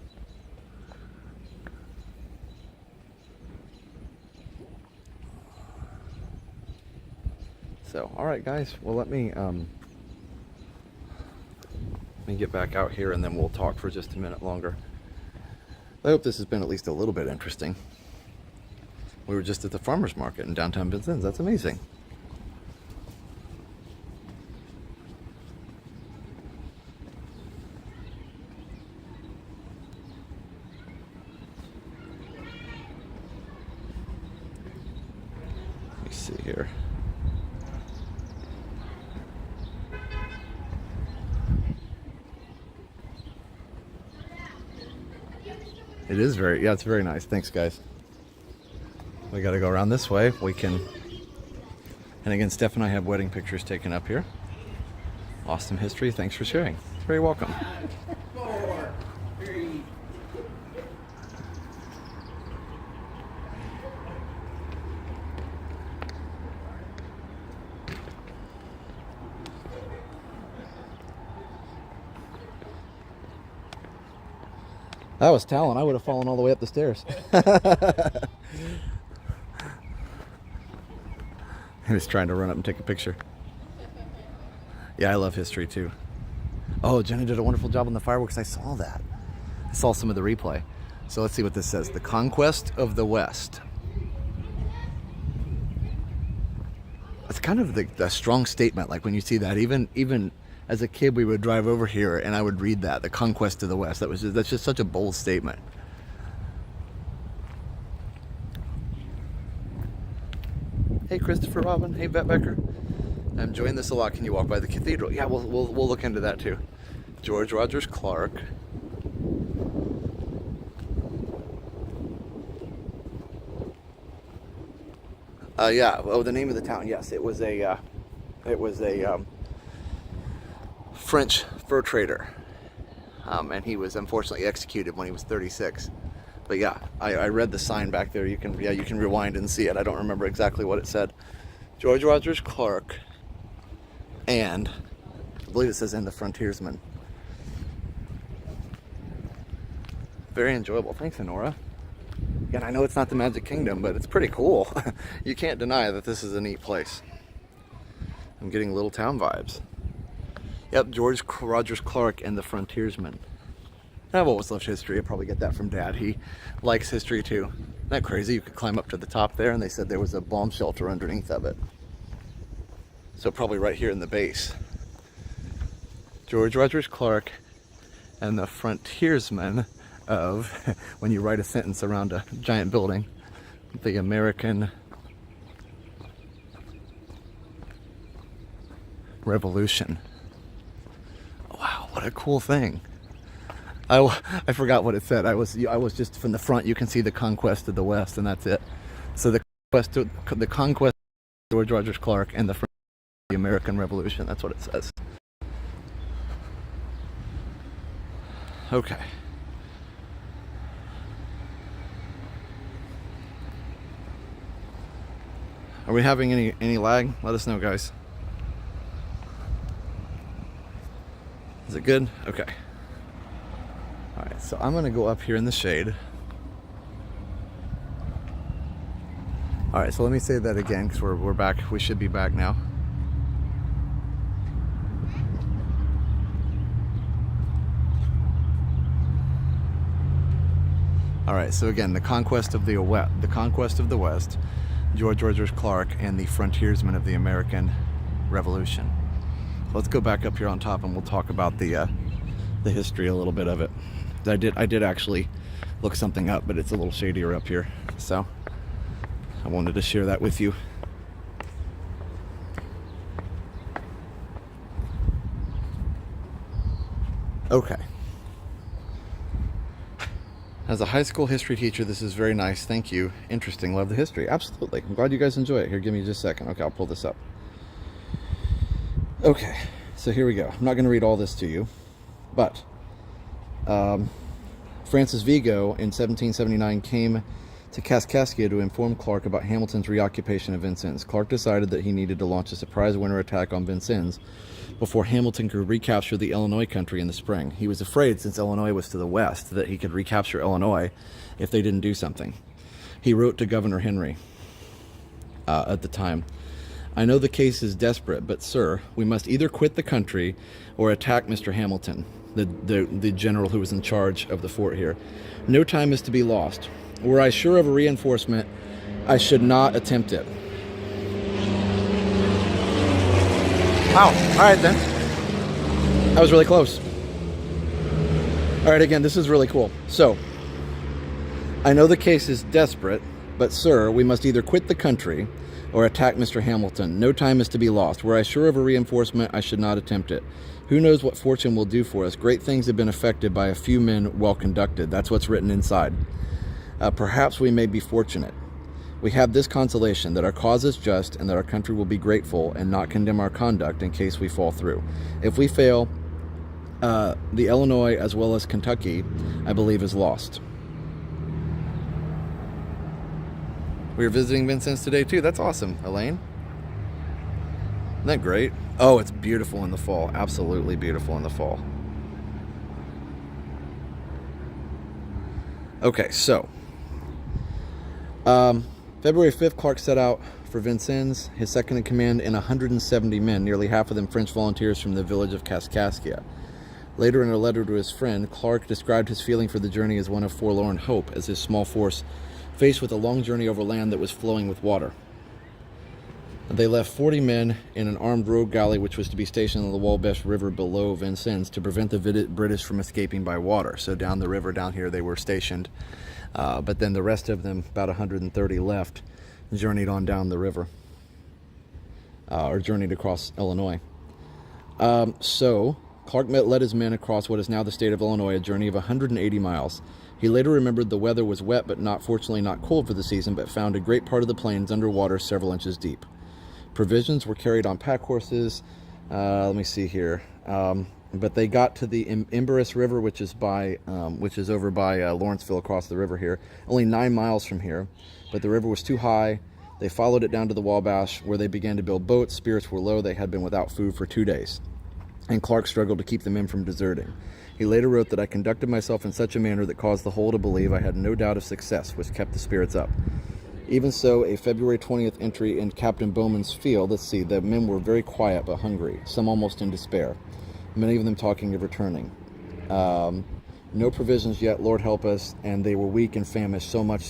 So, all right, guys. Well, let me get back out here, and then we'll talk for just a minute longer. I hope this has been at least a little bit interesting. We were just at the farmers market in downtown Vincennes. That's amazing. Let me see here. It is very, yeah, it's very nice. Thanks, guys. We got to go around this way. We can, and again, Steph and I have wedding pictures taken up here. Awesome history. Thanks for sharing. You're very welcome. 4, 3. That was talent. I would have fallen all the way up the stairs. He was trying to run up and take a picture. Yeah, I love history too. Oh, Jenna did a wonderful job on the fireworks. I saw that. I saw some of the replay. So let's see what this says. The Conquest of the West. It's kind of the strong statement. Like when you see that, even as a kid, we would drive over here and I would read that, the Conquest of the West. That's just such a bold statement. Hey, Christopher Robin. Hey, Vet Becker. I'm enjoying this a lot. Can you walk by the cathedral? Yeah, we'll look into that too. George Rogers Clark. Yeah. Oh, the name of the town. Yes, it was a French fur trader, and he was unfortunately executed when he was 36. But yeah, I read the sign back there. You can rewind and see it. I don't remember exactly what it said. George Rogers Clark, and I believe it says "and the frontiersman." Very enjoyable. Thanks, Honora. And I know it's not the Magic Kingdom, but it's pretty cool. You can't deny that this is a neat place. I'm getting little town vibes. Yep, George Rogers Clark and the Frontiersman. I've always loved history. I probably get that from Dad. He likes history too. Isn't that crazy? You could climb up to the top there, and they said there was a bomb shelter underneath of it. So probably right here in the base. George Rogers Clark and the Frontiersman. of when you write a sentence around a giant building. The American Revolution. Wow, what a cool thing. I forgot what it said. I was just from the front. You can see the conquest of the West, and that's it. So the conquest of George Rogers Clark and the American Revolution. That's what it says. Okay. Are we having any lag? Let us know, guys. Is it good? Okay. All right, so I'm gonna go up here in the shade. All right, so let me say that again, because we're back. We should be back now. All right, so again, the conquest of the West, George Rogers Clark, and the frontiersmen of the American Revolution. Let's go back up here on top, and we'll talk about the history a little bit of it. I did actually look something up, but it's a little shadier up here, so I wanted to share that with you. Okay. As a high school history teacher, this is very nice. Thank you. Interesting. Love the history. Absolutely. I'm glad you guys enjoy it. Here, give me just a second. Okay, I'll pull this up. Okay, so here we go. I'm not going to read all this to you, but Francis Vigo in 1779 came to Kaskaskia to inform Clark about Hamilton's reoccupation of Vincennes. Clark decided that he needed to launch a surprise winter attack on Vincennes before Hamilton could recapture the Illinois country in the spring. He was afraid, since Illinois was to the west, that he could recapture Illinois if they didn't do something. He wrote to Governor Henry at the time, "I know the case is desperate, but sir, we must either quit the country or attack Mr. Hamilton," the general who was in charge of the fort here. "No time is to be lost. Were I sure of a reinforcement, I should not attempt it." Wow, all right then. That was really close. All right, again, this is really cool. So, "I know the case is desperate, but sir, we must either quit the country or attack Mr. Hamilton. No time is to be lost. Were I sure of a reinforcement, I should not attempt it. Who knows what fortune will do for us? Great things have been effected by a few men well conducted." That's what's written inside. "Perhaps we may be fortunate. We have this consolation, that our cause is just, and that our country will be grateful and not condemn our conduct in case we fall through. If we fail, the Illinois as well as Kentucky, I believe, is lost." We were visiting Vincennes today too. That's awesome, Elaine. Isn't that great? Oh, it's beautiful in the fall. Absolutely beautiful in the fall. Okay, so February 5th, Clark set out for Vincennes, his second in command, and 170 men, nearly half of them French volunteers from the village of Kaskaskia. Later, in a letter to his friend, Clark described his feeling for the journey as one of forlorn hope, as his small force faced with a long journey over land that was flowing with water. They left 40 men in an armed rogue galley which was to be stationed on the Wabash River below Vincennes to prevent the British from escaping by water. So down the river, down here, they were stationed. But then the rest of them, about 130 left, journeyed on down the river, or journeyed across Illinois. So Clark led his men across what is now the state of Illinois, a journey of 180 miles. He later remembered the weather was wet, but fortunately not cold for the season, but found a great part of the plains underwater several inches deep. Provisions were carried on pack horses. Let me see here. But they got to the Emberus River, which is over by Lawrenceville, across the river here, only 9 miles from here. But the river was too high. They followed it down to the Wabash, where they began to build boats. Spirits were low. They had been without food for 2 days, and Clark struggled to keep the men from deserting. He later wrote that, "I conducted myself in such a manner that caused the whole to believe I had no doubt of success, which kept the spirits up." Even so, a February 20th entry in Captain Bowman's field, let's see, the men were very quiet but hungry, some almost in despair, many of them talking of returning. No provisions yet, Lord help us, and they were weak and famished, so much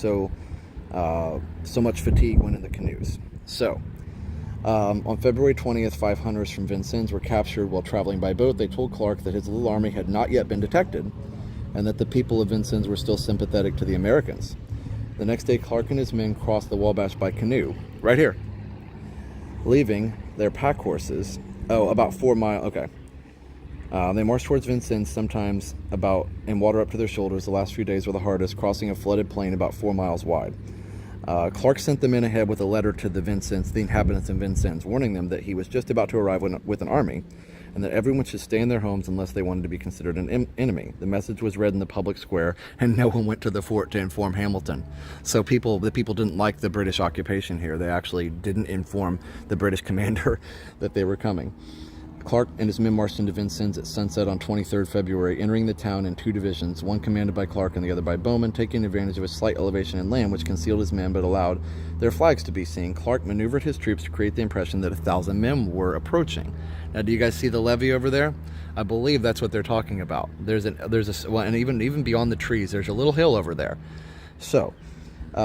fatigue went in the canoes. So, on February 20th, 5 hunters from Vincennes were captured while traveling by boat. They told Clark that his little army had not yet been detected, and that the people of Vincennes were still sympathetic to the Americans. The next day, Clark and his men crossed the Wabash by canoe, right here, leaving their pack horses, about 4 miles, okay. They marched towards Vincennes, sometimes in water up to their shoulders. The last few days were the hardest, crossing a flooded plain about 4 miles wide. Clark sent the men ahead with a letter to the inhabitants of Vincennes, warning them that he was just about to arrive with an army, and that everyone should stay in their homes unless they wanted to be considered an enemy. The message was read in the public square, and no one went to the fort to inform Hamilton. So the people didn't like the British occupation here. They actually didn't inform the British commander that they were coming. Clark and his men marched into Vincennes at sunset on 23rd February, entering the town in 2 divisions, one commanded by Clark and the other by Bowman, taking advantage of a slight elevation in land which concealed his men but allowed their flags to be seen. Clark maneuvered his troops to create the impression that 1,000 men were approaching. Now, do you guys see the levee over there? I believe that's what they're talking about. And even beyond the trees, there's a little hill over there. So,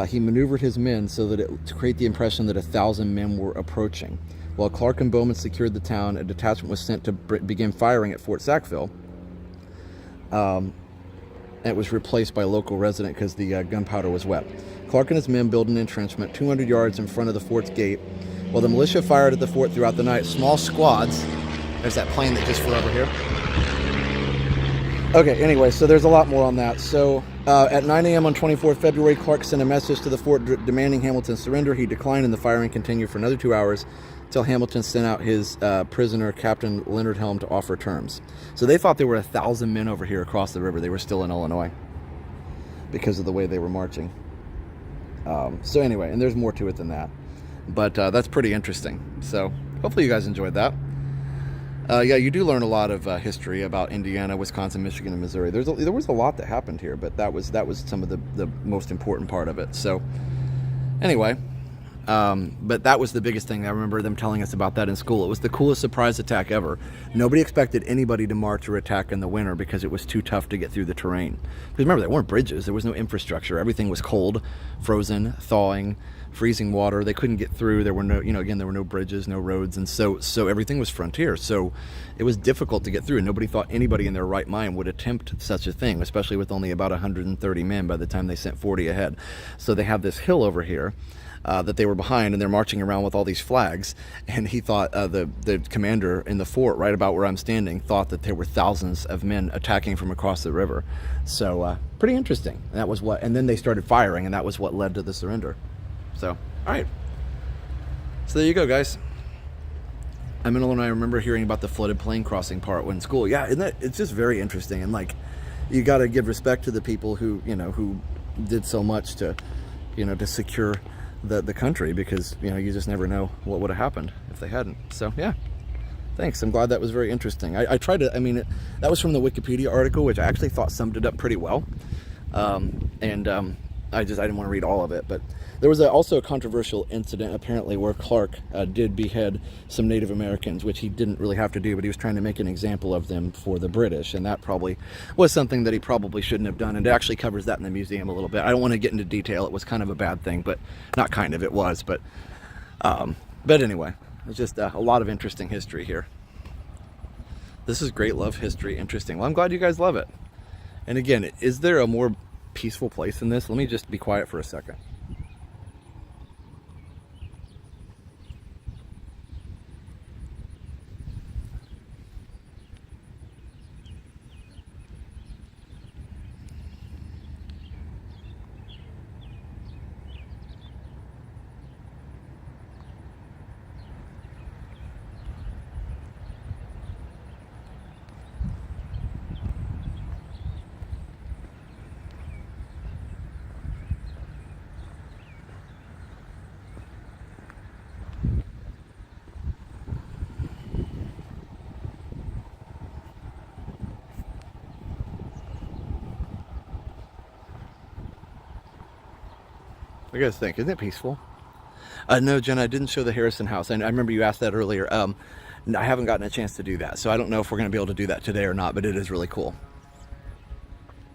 he maneuvered his men to create the impression that 1,000 men were approaching. While Clark and Bowman secured the town, a detachment was sent to begin firing at Fort Sackville. It was replaced by a local resident because the gunpowder was wet. Clark and his men built an entrenchment 200 yards in front of the fort's gate. While the militia fired at the fort throughout the night, small squads... There's that plane that just flew over here. Okay, anyway, so there's a lot more on that. So at 9 a.m. on 24th February, Clark sent a message to the fort demanding Hamilton's surrender. He declined, and the firing continued for another 2 hours until Hamilton sent out his prisoner, Captain Leonard Helm, to offer terms. So they thought there were 1,000 men over here across the river. They were still in Illinois because of the way they were marching. So anyway, and there's more to it than that. But that's pretty interesting. So hopefully you guys enjoyed that. Yeah, you do learn a lot of history about Indiana, Wisconsin, Michigan, and Missouri. There was a lot that happened here, but that was some of the most important part of it. So anyway, but that was the biggest thing. I remember them telling us about that in school. It was the coolest surprise attack ever. Nobody expected anybody to march or attack in the winter because it was too tough to get through the terrain. Because remember, there weren't bridges. There was no infrastructure. Everything was cold, frozen, thawing, freezing water. They couldn't get through. There were no, there were no bridges, no roads, and so everything was frontier. So it was difficult to get through. Nobody thought anybody in their right mind would attempt such a thing, especially with only about 130 men by the time they sent 40 ahead. So they have this hill over here that they were behind, and they're marching around with all these flags. And he thought, the commander in the fort, right about where I'm standing, thought that there were thousands of men attacking from across the river. So pretty interesting. And then they started firing, and that was what led to the surrender. So, all right. So there you go, guys. I'm in Illinois. I remember hearing about the flooded plain crossing part when in school. Yeah, it's just very interesting. And you got to give respect to the people who did so much to secure the country, because you just never know what would have happened if they hadn't. So yeah, thanks. I'm glad that was very interesting. I tried to. That was from the Wikipedia article, which I actually thought summed it up pretty well. I didn't want to read all of it, but there was also a controversial incident apparently where Clark did behead some Native Americans, which he didn't really have to do, but he was trying to make an example of them for the British, and that probably was something that he probably shouldn't have done, and it actually covers that in the museum a little bit. I don't want to get into detail. It was kind of a bad thing, but not kind of, it was, but anyway, it's just a lot of interesting history here. This is great. Love history. Interesting. Well, I'm glad you guys love it. And again, is there a more peaceful place than this? Let me just be quiet for a second. What do you guys think? Isn't it peaceful? No, Jenna, I didn't show the Harrison house. I remember you asked that earlier. I haven't gotten a chance to do that, so I don't know if we're going to be able to do that today or not, but it is really cool.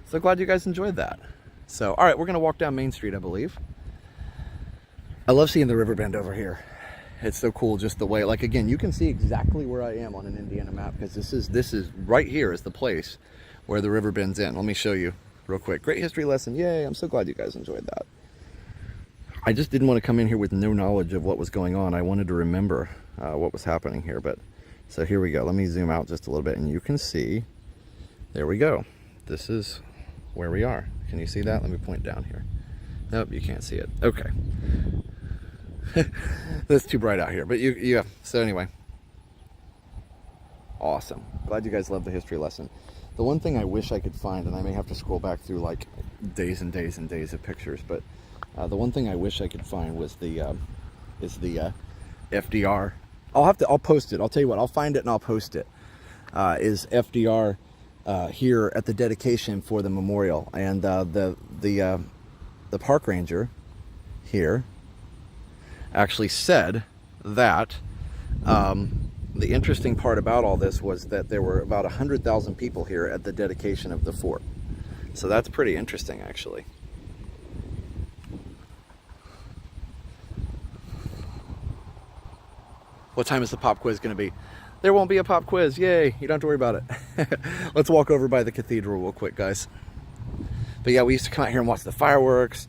So glad you guys enjoyed that. So, all right, we're going to walk down Main Street, I believe. I love seeing the river bend over here. It's so cool, just the way, again, you can see exactly where I am on an Indiana map, because this is right here is the place where the river bends in. Let me show you real quick. Great history lesson. Yay, I'm so glad you guys enjoyed that. I just didn't want to come in here with no knowledge of what was going on. I wanted to remember what was happening here. But so here we go. Let me zoom out just a little bit and you can see, there we go. This is where we are. Can you see that? Let me point down here. Nope, you can't see it. Okay. That's too bright out here, but yeah. So anyway, awesome. Glad you guys loved the history lesson. The one thing I wish I could find, and I may have to scroll back through like days and days and days of pictures, but the one thing I wish I could find was the FDR. I'll post it. I'll tell you what, I'll find it and I'll post it. Is FDR here at the dedication for the memorial, and the park ranger here actually said that the interesting part about all this was that there were about 100,000 people here at the dedication of the fort. So that's pretty interesting, actually. What time is the pop quiz going to be? There won't be a pop quiz. Yay. You don't have to worry about it. Let's walk over by the cathedral real quick, guys. But yeah, we used to come out here and watch the fireworks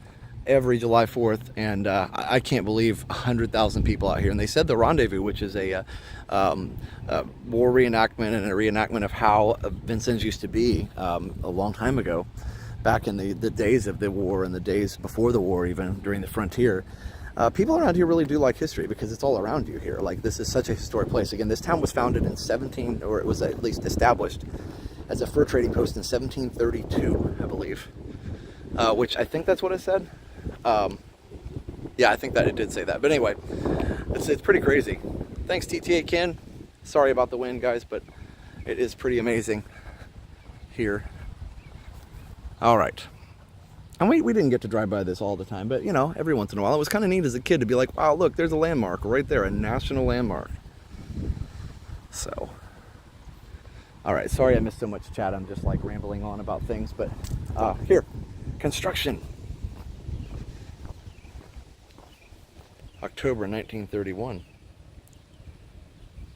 every July 4th, and I can't believe 100,000 people out here. And they said the Rendezvous, which is a war reenactment and a reenactment of how Vincennes used to be a long time ago, back in the days of the war and the days before the war, even during the frontier. People around here really do like history because it's all around you here. Like, this is such a historic place. Again, this town was founded in or it was at least established as a fur trading post in 1732, I believe. Which I think that's what it said. Yeah, I think that it did say that. But anyway, it's pretty crazy. Thanks, TTA Ken. Sorry about the wind, guys, but it is pretty amazing here. All right. And we didn't get to drive by this all the time, but, you know, every once in a while. It was kind of neat as a kid to be like, wow, look, there's a landmark right there, a national landmark. So, all right, sorry I missed so much chat. I'm just, like, rambling on about things, but here, construction. October 1931.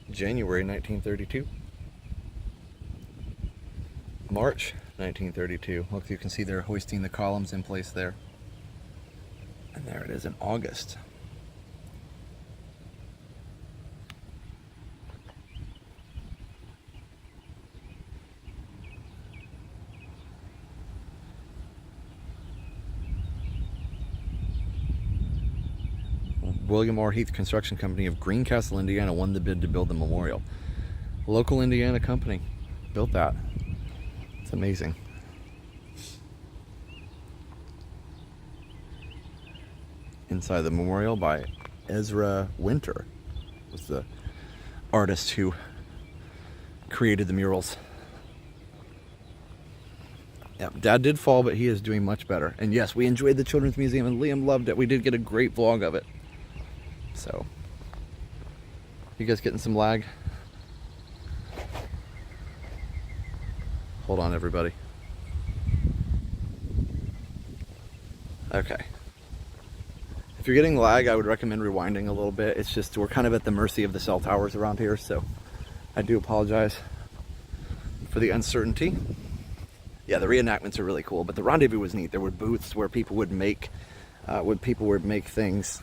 January 1932. March 1932. Look, you can see they're hoisting the columns in place there. And there it is in August. William R. Heath Construction Company of Greencastle, Indiana won the bid to build the memorial. Local Indiana company built that. It's amazing. Inside the memorial by Ezra Winter was the artist who created the murals. Yeah, Dad did fall, but he is doing much better. And yes, we enjoyed the Children's Museum, and Liam loved it. We did get a great vlog of it. So, you guys getting some lag? Hold on, everybody. Okay. If you're getting lag, I would recommend rewinding a little bit. It's just, we're kind of at the mercy of the cell towers around here, so I do apologize for the uncertainty. Yeah, the reenactments are really cool, but the Rendezvous was neat. There were booths where people would make things,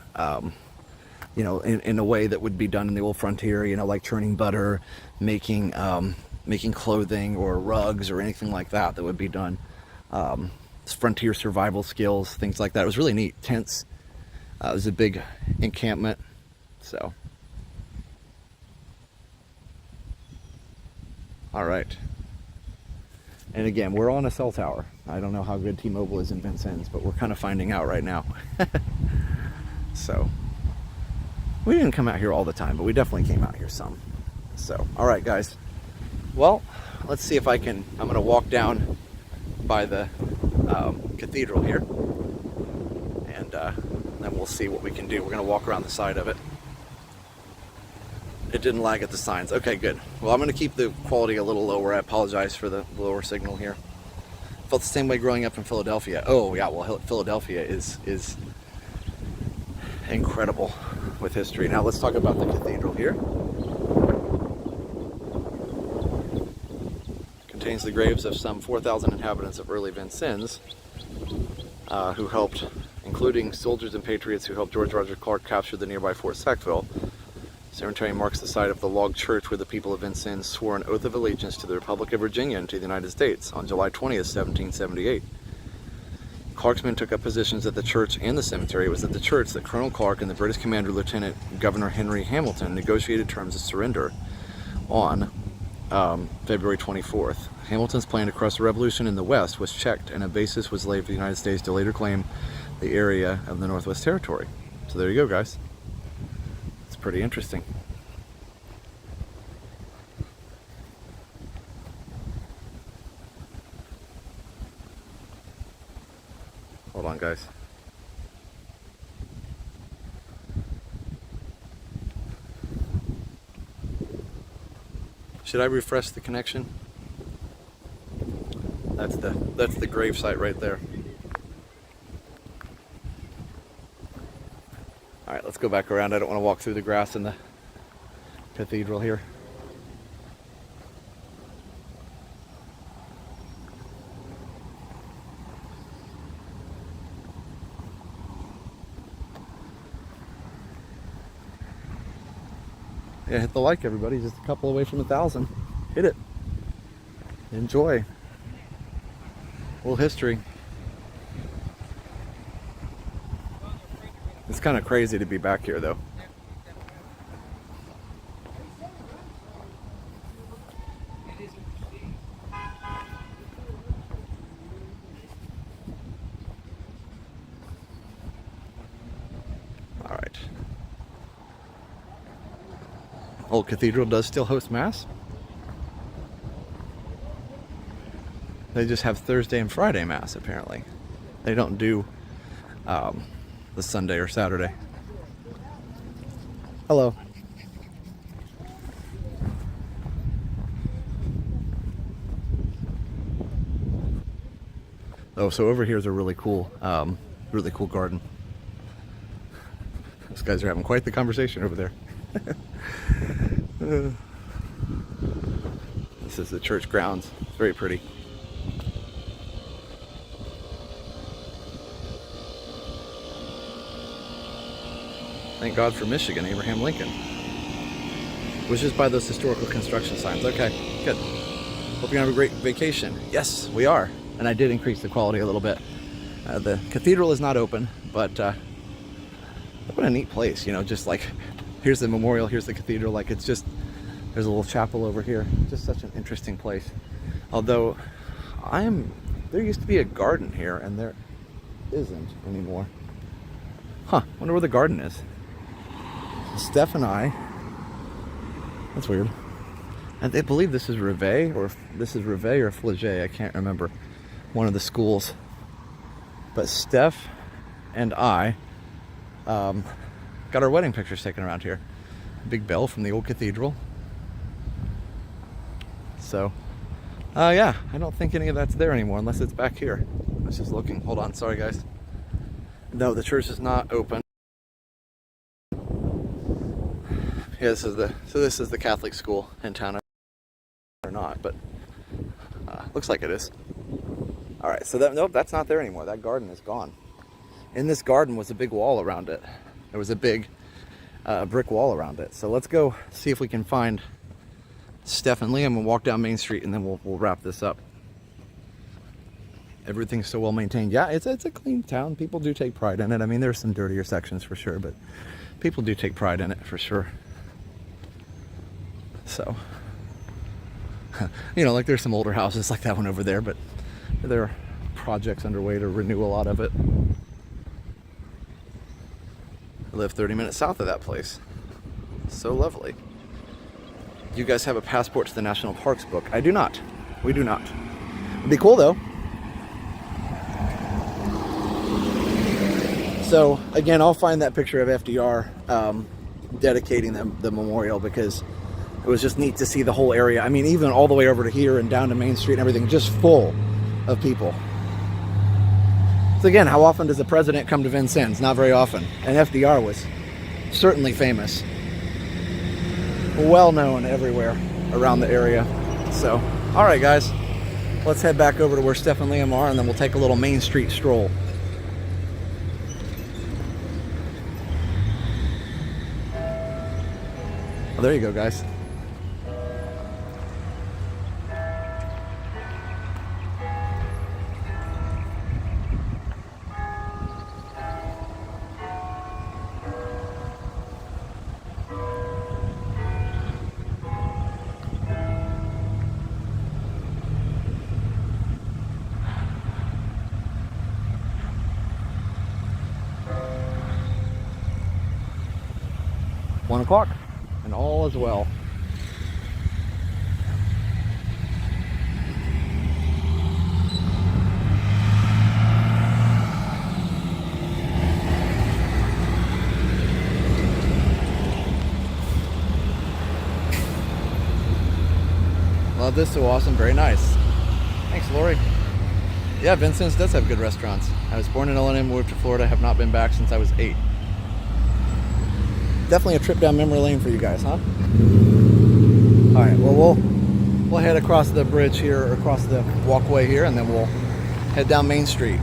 you know, in a way that would be done in the old frontier, you know, like churning butter, making clothing or rugs or anything like that would be done. Frontier survival skills, things like that. It was really neat. Tents. It was a big encampment. So, all right. And again, we're on a cell tower. I don't know how good T-Mobile is in Vincennes, but we're kind of finding out right now. So, we didn't come out here all the time, but we definitely came out here some. So, all right, guys. Well, let's see if I'm going to walk down by the cathedral here, and then we'll see what we can do. We're going to walk around the side of it. It didn't lag at the signs. Okay, good. Well, I'm going to keep the quality a little lower. I apologize for the lower signal here. Felt the same way growing up in Philadelphia. Oh, yeah, well, Philadelphia is incredible with history. Now, let's talk about the cathedral here. contains the graves of some 4,000 inhabitants of early Vincennes who helped, including soldiers and patriots who helped George Rogers Clark capture the nearby Fort Sackville. The cemetery marks the site of the log church where the people of Vincennes swore an oath of allegiance to the Republic of Virginia and to the United States on July 20th, 1778. Clark's men took up positions at the church and the cemetery. It was at the church that Colonel Clark and the British commander, Lieutenant Governor Henry Hamilton, negotiated terms of surrender on February 24th. Hamilton's plan to crush the revolution in the West was checked, and a basis was laid for the United States to later claim the area of the Northwest Territory. So there you go, guys. It's pretty interesting. Hold on, guys. Should I refresh the connection? That's the grave site right there. All right, let's go back around. I don't want to walk through the grass in the cathedral here. Yeah, hit the like, everybody. Just a couple away from 1,000. Hit it. Enjoy. A little history. It's kind of crazy to be back here, though. All right. Old Cathedral does still host Mass. They just have Thursday and Friday Mass, apparently. They don't do the Sunday or Saturday. Hello. Oh, so over here is a really cool garden. Those guys are having quite the conversation over there. This is the church grounds. It's very pretty. Thank God for Michigan, Abraham Lincoln. Was just by those historical construction signs. Okay, good. Hope you have a great vacation. Yes, we are. And I did increase the quality a little bit. The cathedral is not open, but what a neat place, you know, just like here's the memorial, here's the cathedral, like it's just, there's a little chapel over here. Just such an interesting place. Although there used to be a garden here and there isn't anymore. Huh, wonder where the garden is. Steph and I, that's weird. And they believe this is Reveille or Flagey, I can't remember. One of the schools. But Steph and I got our wedding pictures taken around here. Big bell from the Old Cathedral. So, yeah, I don't think any of that's there anymore unless it's back here. I was just looking. Hold on, sorry guys. No, the church is not open. Yeah, this is the Catholic school in town, or not, but looks like it is. All right, so nope, that's not there anymore. That garden is gone. In this garden was a big wall around it. There was a big brick wall around it. So let's go see if we can find Steph and Liam and walk down Main Street, and then we'll wrap this up. Everything's so well maintained. Yeah, it's a clean town. People do take pride in it. I mean, there's some dirtier sections for sure, but people do take pride in it for sure. So, you know, like there's some older houses like that one over there, but there are projects underway to renew a lot of it. I live 30 minutes south of that place. So lovely. You guys have a passport to the National Parks book? I do not. We do not. It'd be cool though. So again, I'll find that picture of FDR dedicating the memorial, because it was just neat to see the whole area. I mean, even all the way over to here and down to Main Street and everything, just full of people. So again, how often does the president come to Vincennes? Not very often. And FDR was certainly famous. Well known everywhere around the area. So, all right, guys. let's head back over to where Steph and Liam are, and then we'll take a little Main Street stroll. Oh, there you go, guys. One o'clock, and all is well. Love this, so awesome, very nice. Thanks, Lori. Yeah, Vincennes does have good restaurants. I was born in Illinois, moved to Florida, have not been back since I was 8. Definitely a trip down memory lane for you guys, huh? All right, well, we'll head across the bridge here, or across the walkway here, and then we'll head down Main Street.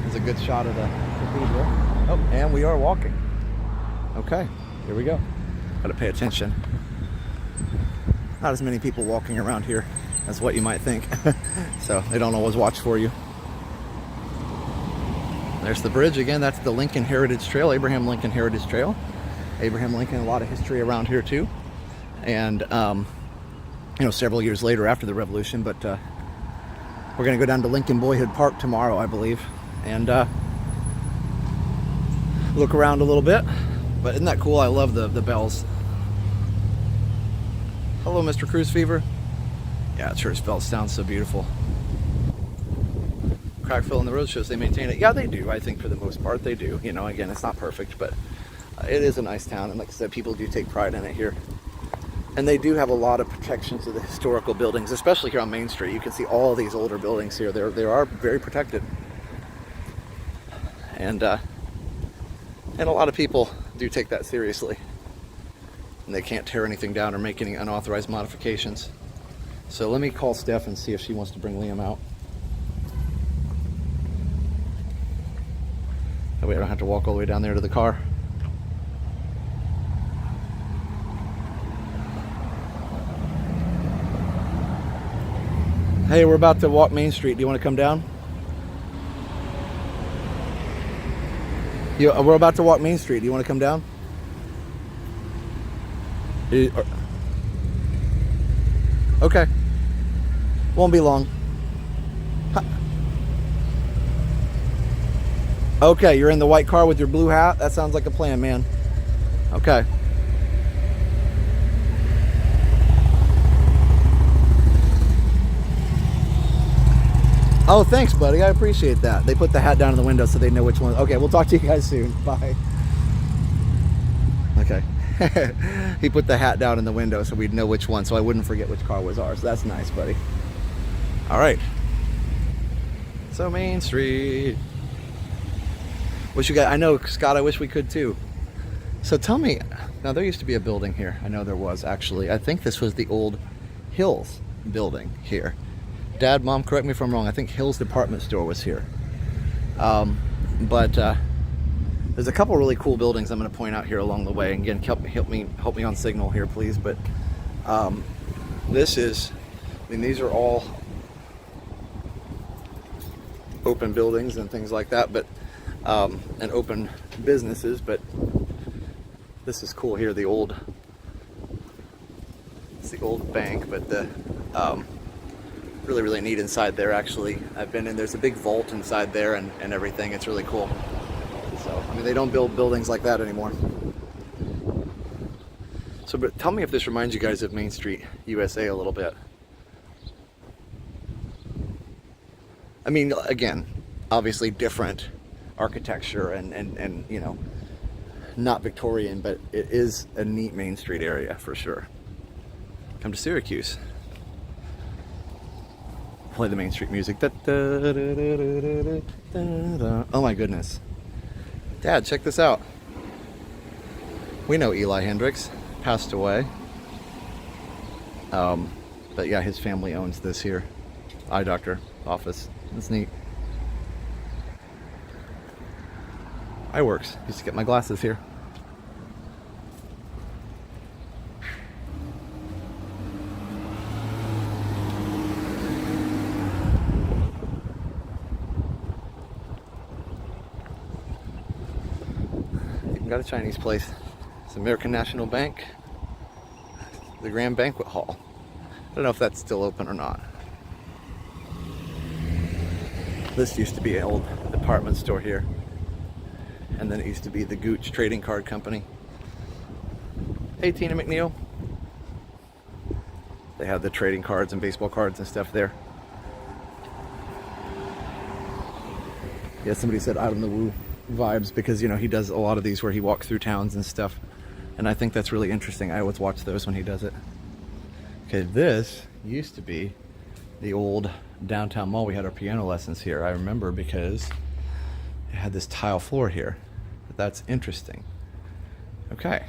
There's a good shot of the cathedral. Oh, and we are walking. Okay, here we go. Gotta pay attention. Not as many people walking around here as what you might think. So they don't always watch for you. There's the bridge again. That's the Lincoln Heritage Trail, Abraham Lincoln Heritage Trail. Abraham Lincoln, a lot of history around here too. And, you know, several years later after the Revolution, but we're going to go down to Lincoln Boyhood Park tomorrow, I believe, and look around a little bit. But isn't that cool? I love the bells. Hello, Mr. Cruise Fever. Yeah, church bells sound so beautiful. Crack fill in the road shows they maintain it. Yeah, they do. I think for the most part they do. You know, again, it's not perfect, but it is a nice town, and like I said, people do take pride in it here. And they do have a lot of protections of the historical buildings, especially here on Main Street. You can see all of these older buildings here. They are very protected. And a lot of people do take that seriously. And they can't tear anything down or make any unauthorized modifications. So let me call Steph and see if she wants to bring Liam out. That way I don't have to walk all the way down there to the car. Hey, we're about to walk Main Street. Do you want to come down? We're about to walk Main Street. Do you want to come down? Okay. Won't be long. Okay, you're in the white car with your blue hat? That sounds like a plan, man. Okay. Oh, thanks, buddy. I appreciate that. They put the hat down in the window so they know which one. Okay, we'll talk to you guys soon. Bye. Okay. He put the hat down in the window so we'd know which one, so I wouldn't forget which car was ours. That's nice, buddy. All right. So Main Street. Wish you guys, I know, Scott, I wish we could too. So tell me, now there used to be a building here. I know there was, actually. I think this was the old Hills building here. Dad, Mom, correct me if I'm wrong. I think Hills Department Store was here. But there's a couple really cool buildings I'm going to point out here along the way. And again, help me on signal here, please. But this is, I mean, these are all open buildings and things like that, but and open businesses. But this is cool here. It's the old bank, but the really, really neat inside there, actually. I've been in, there's a big vault inside there and everything. It's really cool. So, I mean, they don't build buildings like that anymore. So, but tell me if this reminds you guys of Main Street, USA a little bit. I mean, again, obviously different architecture and you know, not Victorian, but it is a neat Main Street area for sure. Come to Syracuse. Play the Main Street music. Oh my goodness. Dad, check this out. We know Eli Hendricks passed away. But yeah, his family owns this here. eye doctor office. That's neat. Eyeworks. Used to get my glasses here. Even got a Chinese place. It's American National Bank. The Grand Banquet Hall. I don't know if that's still open or not. This used to be an old department store here. And then it used to be the Gooch Trading Card Company. Hey, Tina McNeil. They have the trading cards and baseball cards and stuff there. Yeah, somebody said out in the woo vibes because, you know, he does a lot of these where he walks through towns and stuff. And I think that's really interesting. I always watch those when he does it. Okay, this used to be the old downtown mall. We had our piano lessons here. I remember because it had this tile floor here. But that's interesting. Okay.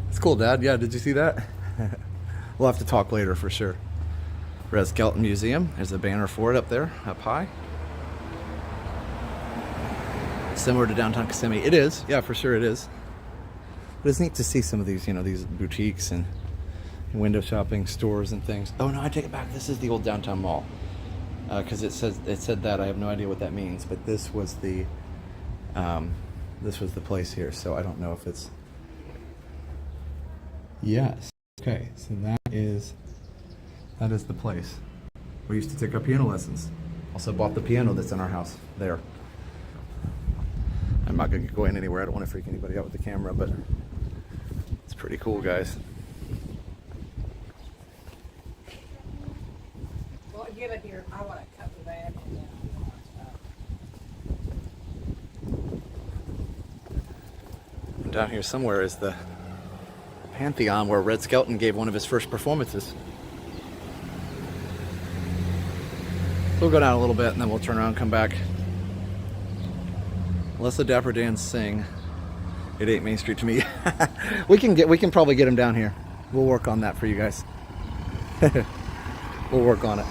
It's cool, Dad. Yeah, did you see that? We'll have to talk later for sure. We're at Skelton Museum. There's a banner for it up there, up high. Similar to downtown Kissimmee. It is. Yeah, for sure it is. But it's neat to see some of these, you know, these boutiques and window shopping stores and things. Oh no, I take it back. This is the old downtown mall. Because it said that. I have no idea what that means. But this was the place here. So I don't know if it's. Yes. Okay. So that is the place. We used to take our piano lessons. Also bought the piano that's in our house there. I'm not going to go in anywhere. I don't want to freak anybody out with the camera, but it's pretty cool, guys. Well, get it here. I want to cut the bag. And down here somewhere is the Pantheon where Red Skelton gave one of his first performances. So we'll go down a little bit and then we'll turn around and come back. Unless the Dapper Dans sing, it ain't Main Street to me. we can probably get him down here. We'll work on that for you guys. We'll work on it.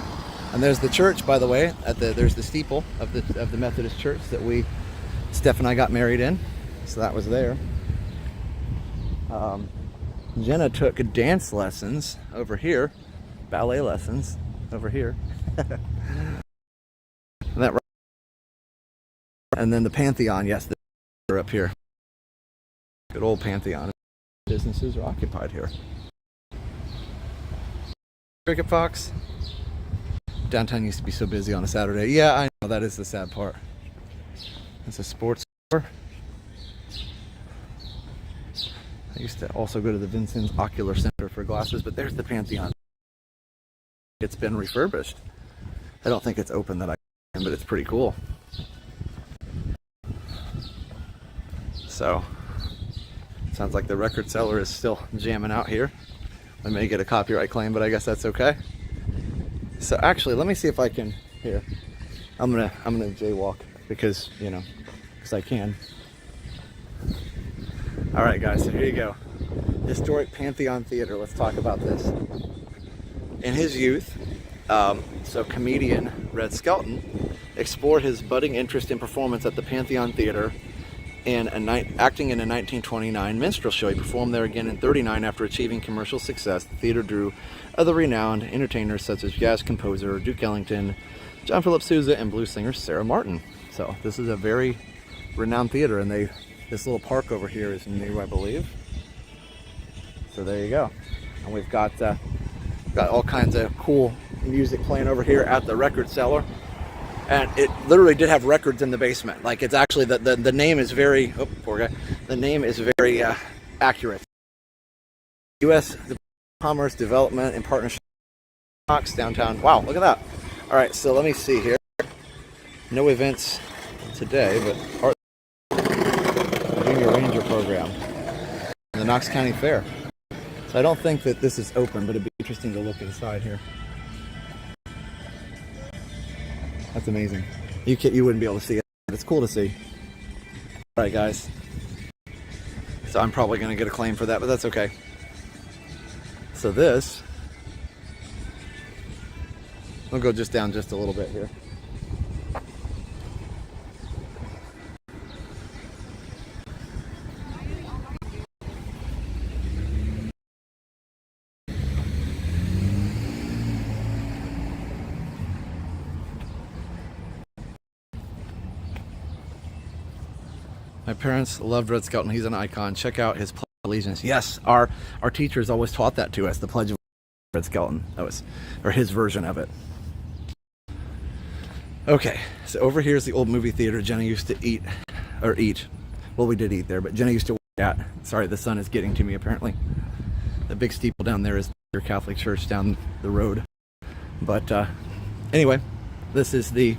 And there's the church, by the way. There's the steeple of the Methodist church that Steph and I got married in. So that was there. Jenna took dance lessons over here, ballet lessons over here. And then the Pantheon, yes, they're up here. Good old Pantheon. Businesses are occupied here. Cricket Fox. Downtown used to be so busy on a Saturday. Yeah, I know, that is the sad part. It's a sports store. I used to also go to the Vincennes Ocular Center for glasses, but there's the Pantheon. It's been refurbished. I don't think it's open that I can, but it's pretty cool. So, sounds like the record seller is still jamming out here. I may get a copyright claim, but I guess that's okay. So actually, let me see if I can, here. I'm gonna jaywalk because, you know, because I can. All right, guys, so here you go. Historic Pantheon Theater. Let's talk about this. In his youth, so comedian Red Skelton explored his budding interest in performance at the Pantheon Theater acting in a 1929 minstrel show. He performed there again in 1939 after achieving commercial success. The theater drew other renowned entertainers such as jazz composer Duke Ellington, John Philip Sousa, and blues singer Sarah Martin. So this is a very renowned theater, and this little park over here is new, I believe. So there you go. And we've got all kinds of cool music playing over here at the record cellar. And it literally did have records in the basement. Like, it's actually, the name is very, oh, poor guy. The name is very accurate. U.S. Commerce Development in partnership with Knox downtown. Wow, look at that. All right, so let me see here. No events today, but art Junior Ranger program in the Knox County Fair. So I don't think that this is open, but it'd be interesting to look inside here. That's amazing. You wouldn't be able to see it, but it's cool to see. All right, guys. So I'm probably going to get a claim for that, but that's okay. So this, we'll go just down just a little bit here. My parents loved Red Skelton. He's an icon. Check out his Pledge of Allegiance. Yes, our teachers always taught that to us, the Pledge of Red Skelton. That was, or his version of it. Okay, so over here is the old movie theater Jenna used to eat. Well, we did eat there, but Jenna used to work at. Sorry, the sun is getting to me apparently. The big steeple down there is your Catholic church down the road. But anyway, this is the,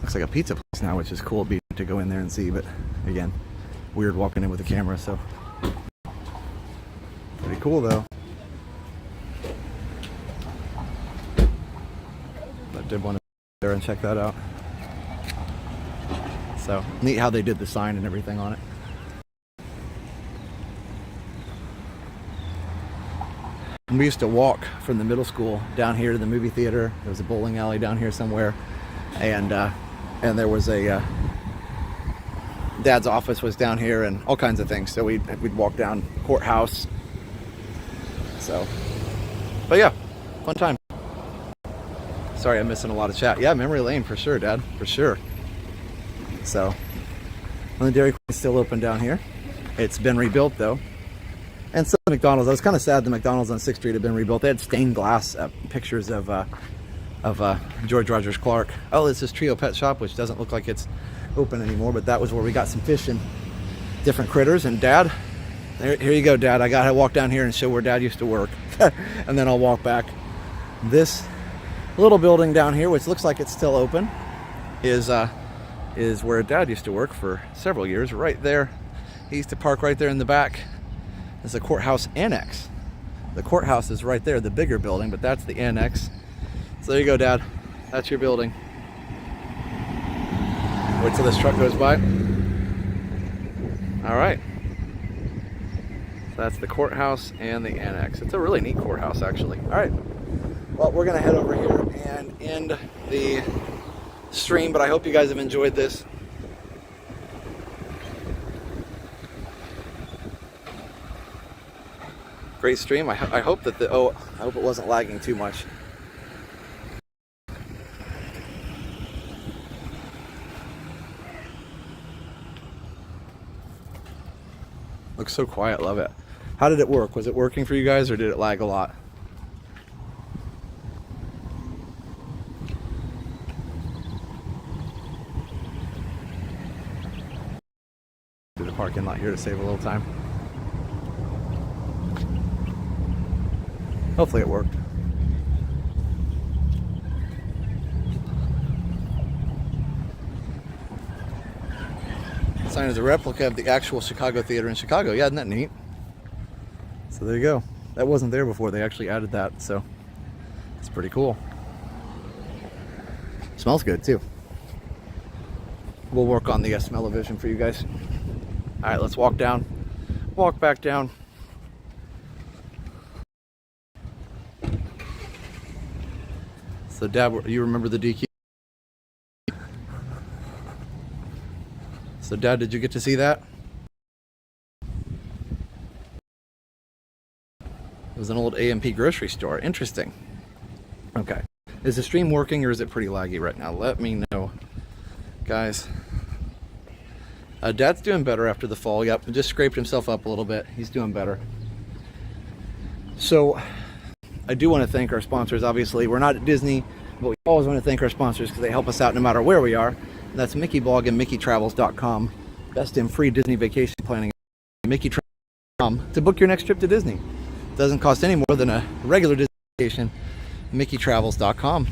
looks like a pizza place now, which is cool to go in there and see, but again, weird walking in with a camera, so pretty cool though. I did want to go there and check that out. So neat how they did the sign and everything on it. And we used to walk from the middle school down here to the movie theater. There was a bowling alley down here somewhere, and there was a Dad's office was down here, and all kinds of things. So we'd walk down courthouse. So, but yeah, fun time. Sorry, I'm missing a lot of chat. Yeah, memory lane for sure, Dad, for sure. So, and the Dairy Queen is still open down here. It's been rebuilt though. And so McDonald's, I was kind of sad the McDonald's on 6th Street had been rebuilt. They had stained glass pictures of George Rogers Clark. Oh, it's this Trio Pet Shop, which doesn't look like it's open anymore, but that was where we got some fish and different critters. And Dad, here you go, Dad. I got to walk down here and show where Dad used to work. And then I'll walk back. This little building down here, which looks like it's still open, is where Dad used to work for several years. Right there, he used to park right there in the back. It's the courthouse annex. The courthouse is right there, the bigger building, but that's the annex. So there you go, Dad. That's your building. Wait till this truck goes by. All right. So that's the courthouse and the annex. It's a really neat courthouse, actually. All right. Well, we're going to head over here and end the stream, but I hope you guys have enjoyed this. Great stream. I hope that I hope it wasn't lagging too much. Looks so quiet. Love it. How did it work? Was it working for you guys, or did it lag a lot? To the parking lot here to save a little time. Hopefully it worked. The sign is a replica of the actual Chicago theater in Chicago. Yeah, isn't that neat? So there you go. That wasn't there before. They actually added that, so it's pretty cool. Smells good too. We'll work on the smell-o-vision for you guys. All right, let's walk down. Walk back down. So Dad, you remember the DQ? So Dad, did you get to see that? It was an old A&P grocery store. Interesting. Okay. Is the stream working, or is it pretty laggy right now? Let me know, guys. Dad's doing better after the fall. Yep, just scraped himself up a little bit. He's doing better. So I do want to thank our sponsors. Obviously, we're not at Disney, but we always want to thank our sponsors because they help us out no matter where we are. And that's Mickey Blog and MickeyTravels.com. Best in free Disney vacation planning. MickeyTravels.com to book your next trip to Disney. It doesn't cost any more than a regular Disney vacation. MickeyTravels.com.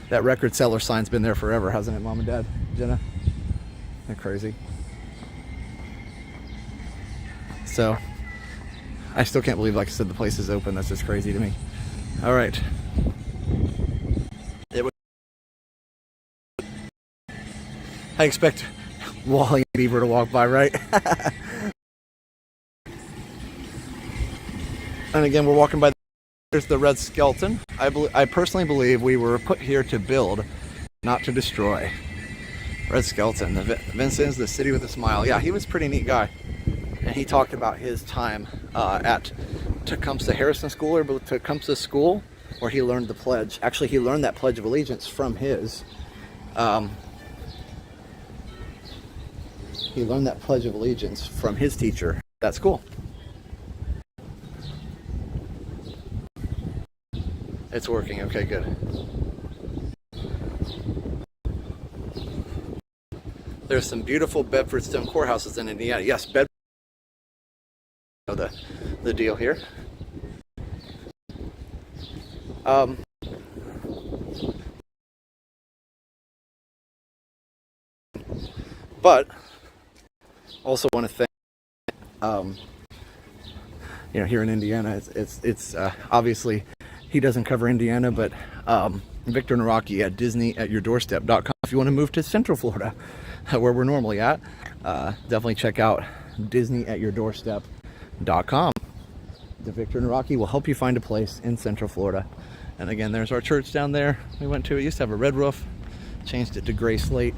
That record seller sign's been there forever, hasn't it, Mom and Dad? Jenna? They're crazy. So I still can't believe, like I said, the place is open. That's just crazy to me. All right. I expect Wally and Beaver to walk by, right? And again, we're walking by. There's the red skeleton. I personally believe we were put here to build, not to destroy. Red skeleton. Vincennes, the city with a smile. Yeah, he was a pretty neat guy. And he talked about his time at Tecumseh Harrison School, or Tecumseh School, where he learned the pledge. Actually, he learned that Pledge of Allegiance from his. He learned that Pledge of Allegiance from his teacher. That's cool. It's working. Okay, good. There's some beautiful Bedford stone courthouses in Indiana. Yes, Bedford. The deal here. But also want to thank, here in Indiana, it's obviously he doesn't cover Indiana, but Victor Naraki at DisneyAtYourDoorstep.com. If you want to move to Central Florida, where we're normally at, definitely check out DisneyAtYourDoorstep.com. The Victor Naraki will help you find a place in Central Florida. And again, there's our church down there we went to. It used to have a red roof, changed it to gray slate.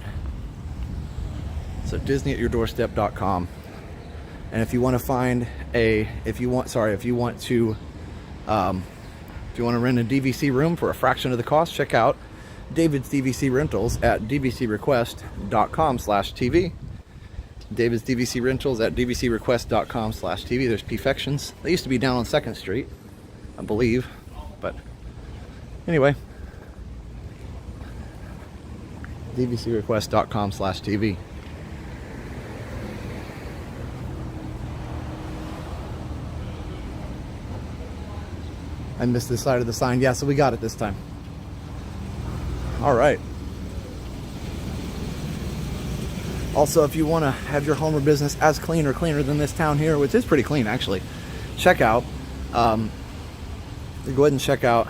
So DisneyAtYourDoorstep.com. And if you want to find if you want to rent a DVC room for a fraction of the cost, check out David's DVC Rentals at dvcrequest.com/TV. David's DVC Rentals at dvcrequest.com/TV. There's Perfections. They used to be down on 2nd Street, I believe. But anyway, dvcrequest.com/TV. I missed this side of the sign. Yeah, so we got it this time. All right. Also, if you want to have your home or business as clean or cleaner than this town here, which is pretty clean actually, check out, go ahead and check out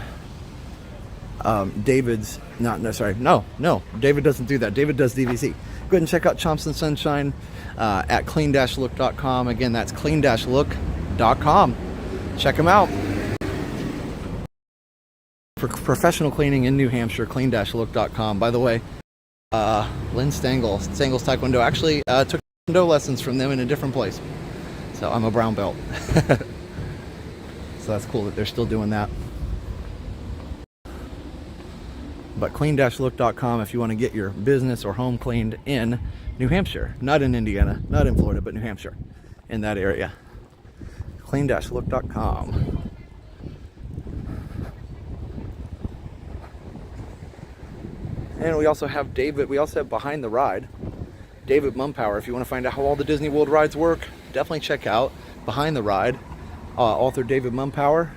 David's, David doesn't do that. David does DVC. Go ahead and check out Chomps and Sunshine at clean-look.com. Again, that's clean-look.com. Check them out. For professional cleaning in New Hampshire, clean-look.com. By the way, Lynn Stangel's Taekwondo, actually took Taekwondo lessons from them in a different place. So I'm a brown belt. So that's cool that they're still doing that. But clean-look.com if you want to get your business or home cleaned in New Hampshire. Not in Indiana, not in Florida, but New Hampshire. In that area. Clean-look.com. And we also have Behind the Ride, David Mumpower. If you want to find out how all the Disney World rides work, definitely check out Behind the Ride, author David Mumpower.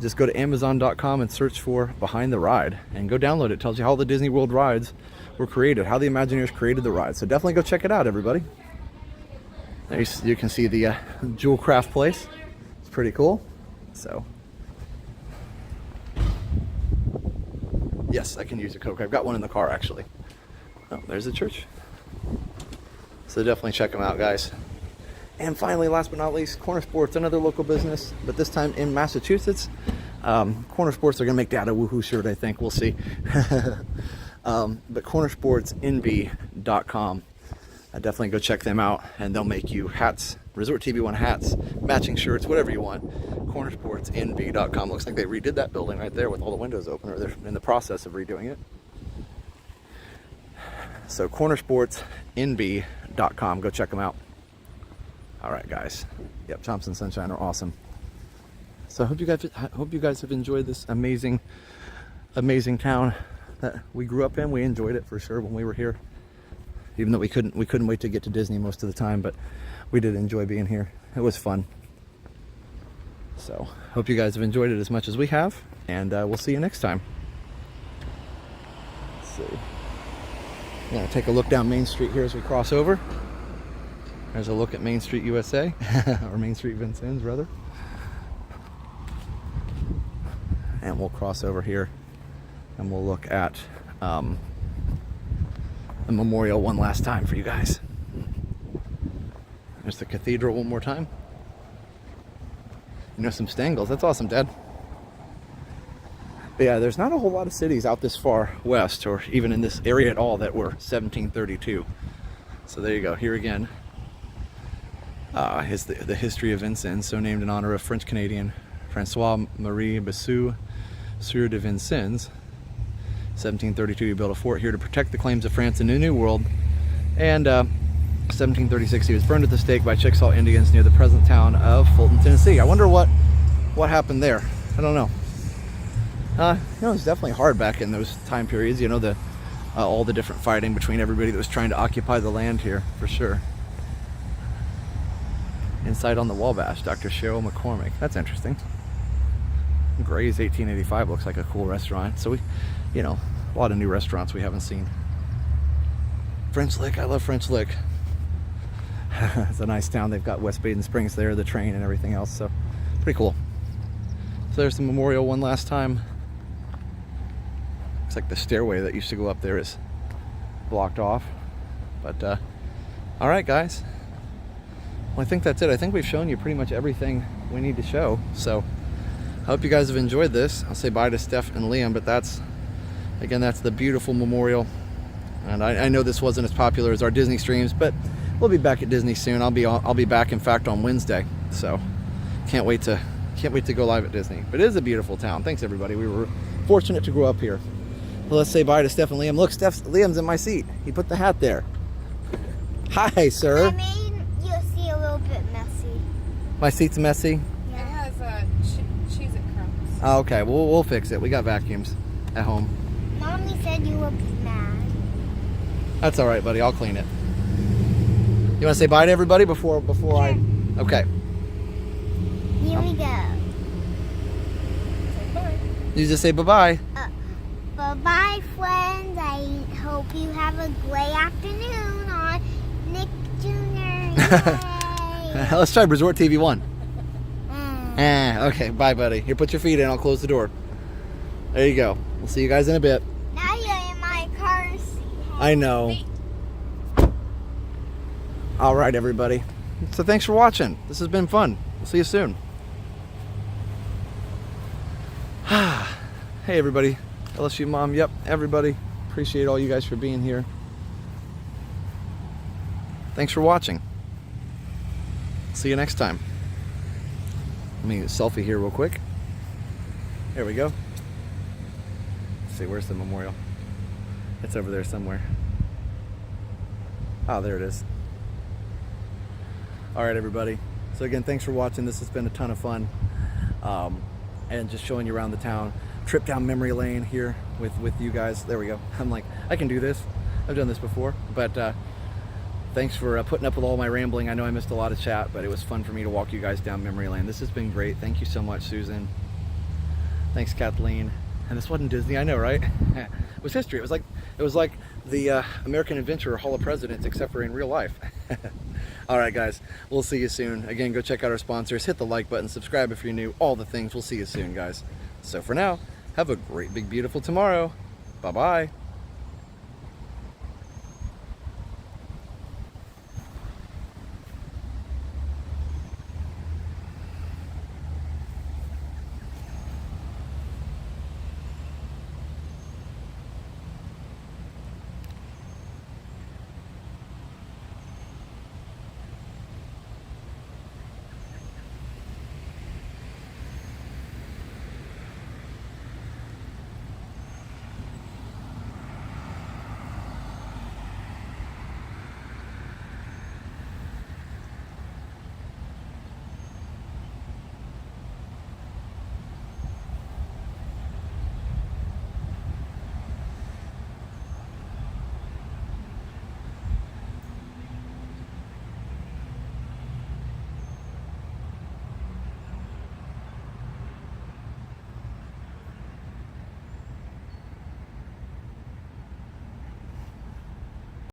Just go to Amazon.com and search for Behind the Ride and go download it. It tells you how all the Disney World rides were created, how the Imagineers created the ride. So definitely go check it out, everybody. There you can see the Jewel Craft place. It's pretty cool. So. Yes, I can use a Coke. I've got one in the car, actually. Oh, there's the church. So definitely check them out, guys. And finally, last but not least, Corner Sports, another local business, but this time in Massachusetts. Corner Sports are going to make Dad a woohoo shirt, I think. We'll see. But cornersportsnb.com. Definitely go check them out, and they'll make you hats, Resort TV One hats, matching shirts, whatever you want. cornersportsnb.com. Looks like they redid that building right there with all the windows open, or they're in the process of redoing it. So cornersportsnb.com. Go check them out. All right, guys. Yep, Chomps and Sunshine are awesome. So I hope you guys have enjoyed this amazing town that we grew up in. We enjoyed it for sure when we were here. Even though we couldn't wait to get to Disney most of the time, but we did enjoy being here. It was fun. So, hope you guys have enjoyed it as much as we have, and we'll see you next time. Let's see. I'm going to take a look down Main Street here as we cross over. There's a look at Main Street USA, or Main Street Vincennes, rather. And we'll cross over here, and we'll look at the memorial one last time for you guys. There's the cathedral one more time. You know, some Stangles. That's awesome, Dad. But yeah, there's not a whole lot of cities out this far west, or even in this area at all, that were 1732. So there you go. Here again is the history of Vincennes, so named in honor of French-Canadian Francois-Marie Bessou, Sieur de Vincennes. 1732, he built a fort here to protect the claims of France in the New World. And 1736, he was burned at the stake by Chickasaw Indians near the present town of Fulton, Tennessee. I wonder what happened there. I don't know. You know, it was definitely hard back in those time periods. You know, all the different fighting between everybody that was trying to occupy the land here, for sure. Inside on the Wabash, Dr. Cheryl McCormick. That's interesting. Gray's 1885 looks like a cool restaurant. So you know, a lot of new restaurants we haven't seen. French Lick, I love French Lick. It's a nice town. They've got West Baden Springs there, the train and everything else. So pretty cool. So there's the memorial one last time. Looks like the stairway that used to go up there is blocked off. But all right, guys. Well, I think that's it. I think we've shown you pretty much everything we need to show. So I hope you guys have enjoyed this. I'll say bye to Steph and Liam, but that's the beautiful memorial. And I know this wasn't as popular as our Disney streams, but we'll be back at Disney soon. I'll be back, in fact, on Wednesday. So can't wait to go live at Disney. But it is a beautiful town. Thanks, everybody. We were fortunate to grow up here. Well, let's say bye to Steph and Liam. Look, Liam's in my seat. He put the hat there. Hi, sir. I made you see a little bit messy. My seat's messy. It has cheese and crumbs. Oh, okay, we'll fix it. We got vacuums at home. Mommy said you would be mad. That's all right, buddy. I'll clean it. You want to say bye to everybody before I? Okay. Here we go. You just say bye-bye. Bye-bye, friends. I hope you have a great afternoon on Nick Jr. Yay. Let's try Resort TV 1. Okay, bye, buddy. Here, put your feet in. I'll close the door. There you go. We'll see you guys in a bit. Now you're in my car seat. I know. All right, everybody. So thanks for watching. This has been fun. We'll see you soon. Hey, everybody. LSU Mom. Yep, everybody. Appreciate all you guys for being here. Thanks for watching. See you next time. Let me get a selfie here real quick. There we go. Let's see, where's the memorial? It's over there somewhere. Oh, there it is. All right, everybody. So again, thanks for watching. This has been a ton of fun. And just showing you around the town. Trip down memory lane here with you guys. There we go. I'm like, I can do this. I've done this before. But thanks for putting up with all my rambling. I know I missed a lot of chat, but it was fun for me to walk you guys down memory lane. This has been great. Thank you so much, Susan. Thanks, Kathleen. And this wasn't Disney, I know, right? It was history. It was like the American Adventure Hall of Presidents, except for in real life. All right, guys. We'll see you soon. Again, go check out our sponsors. Hit the like button. Subscribe if you're new. All the things. We'll see you soon, guys. So for now, have a great, big, beautiful tomorrow. Bye-bye.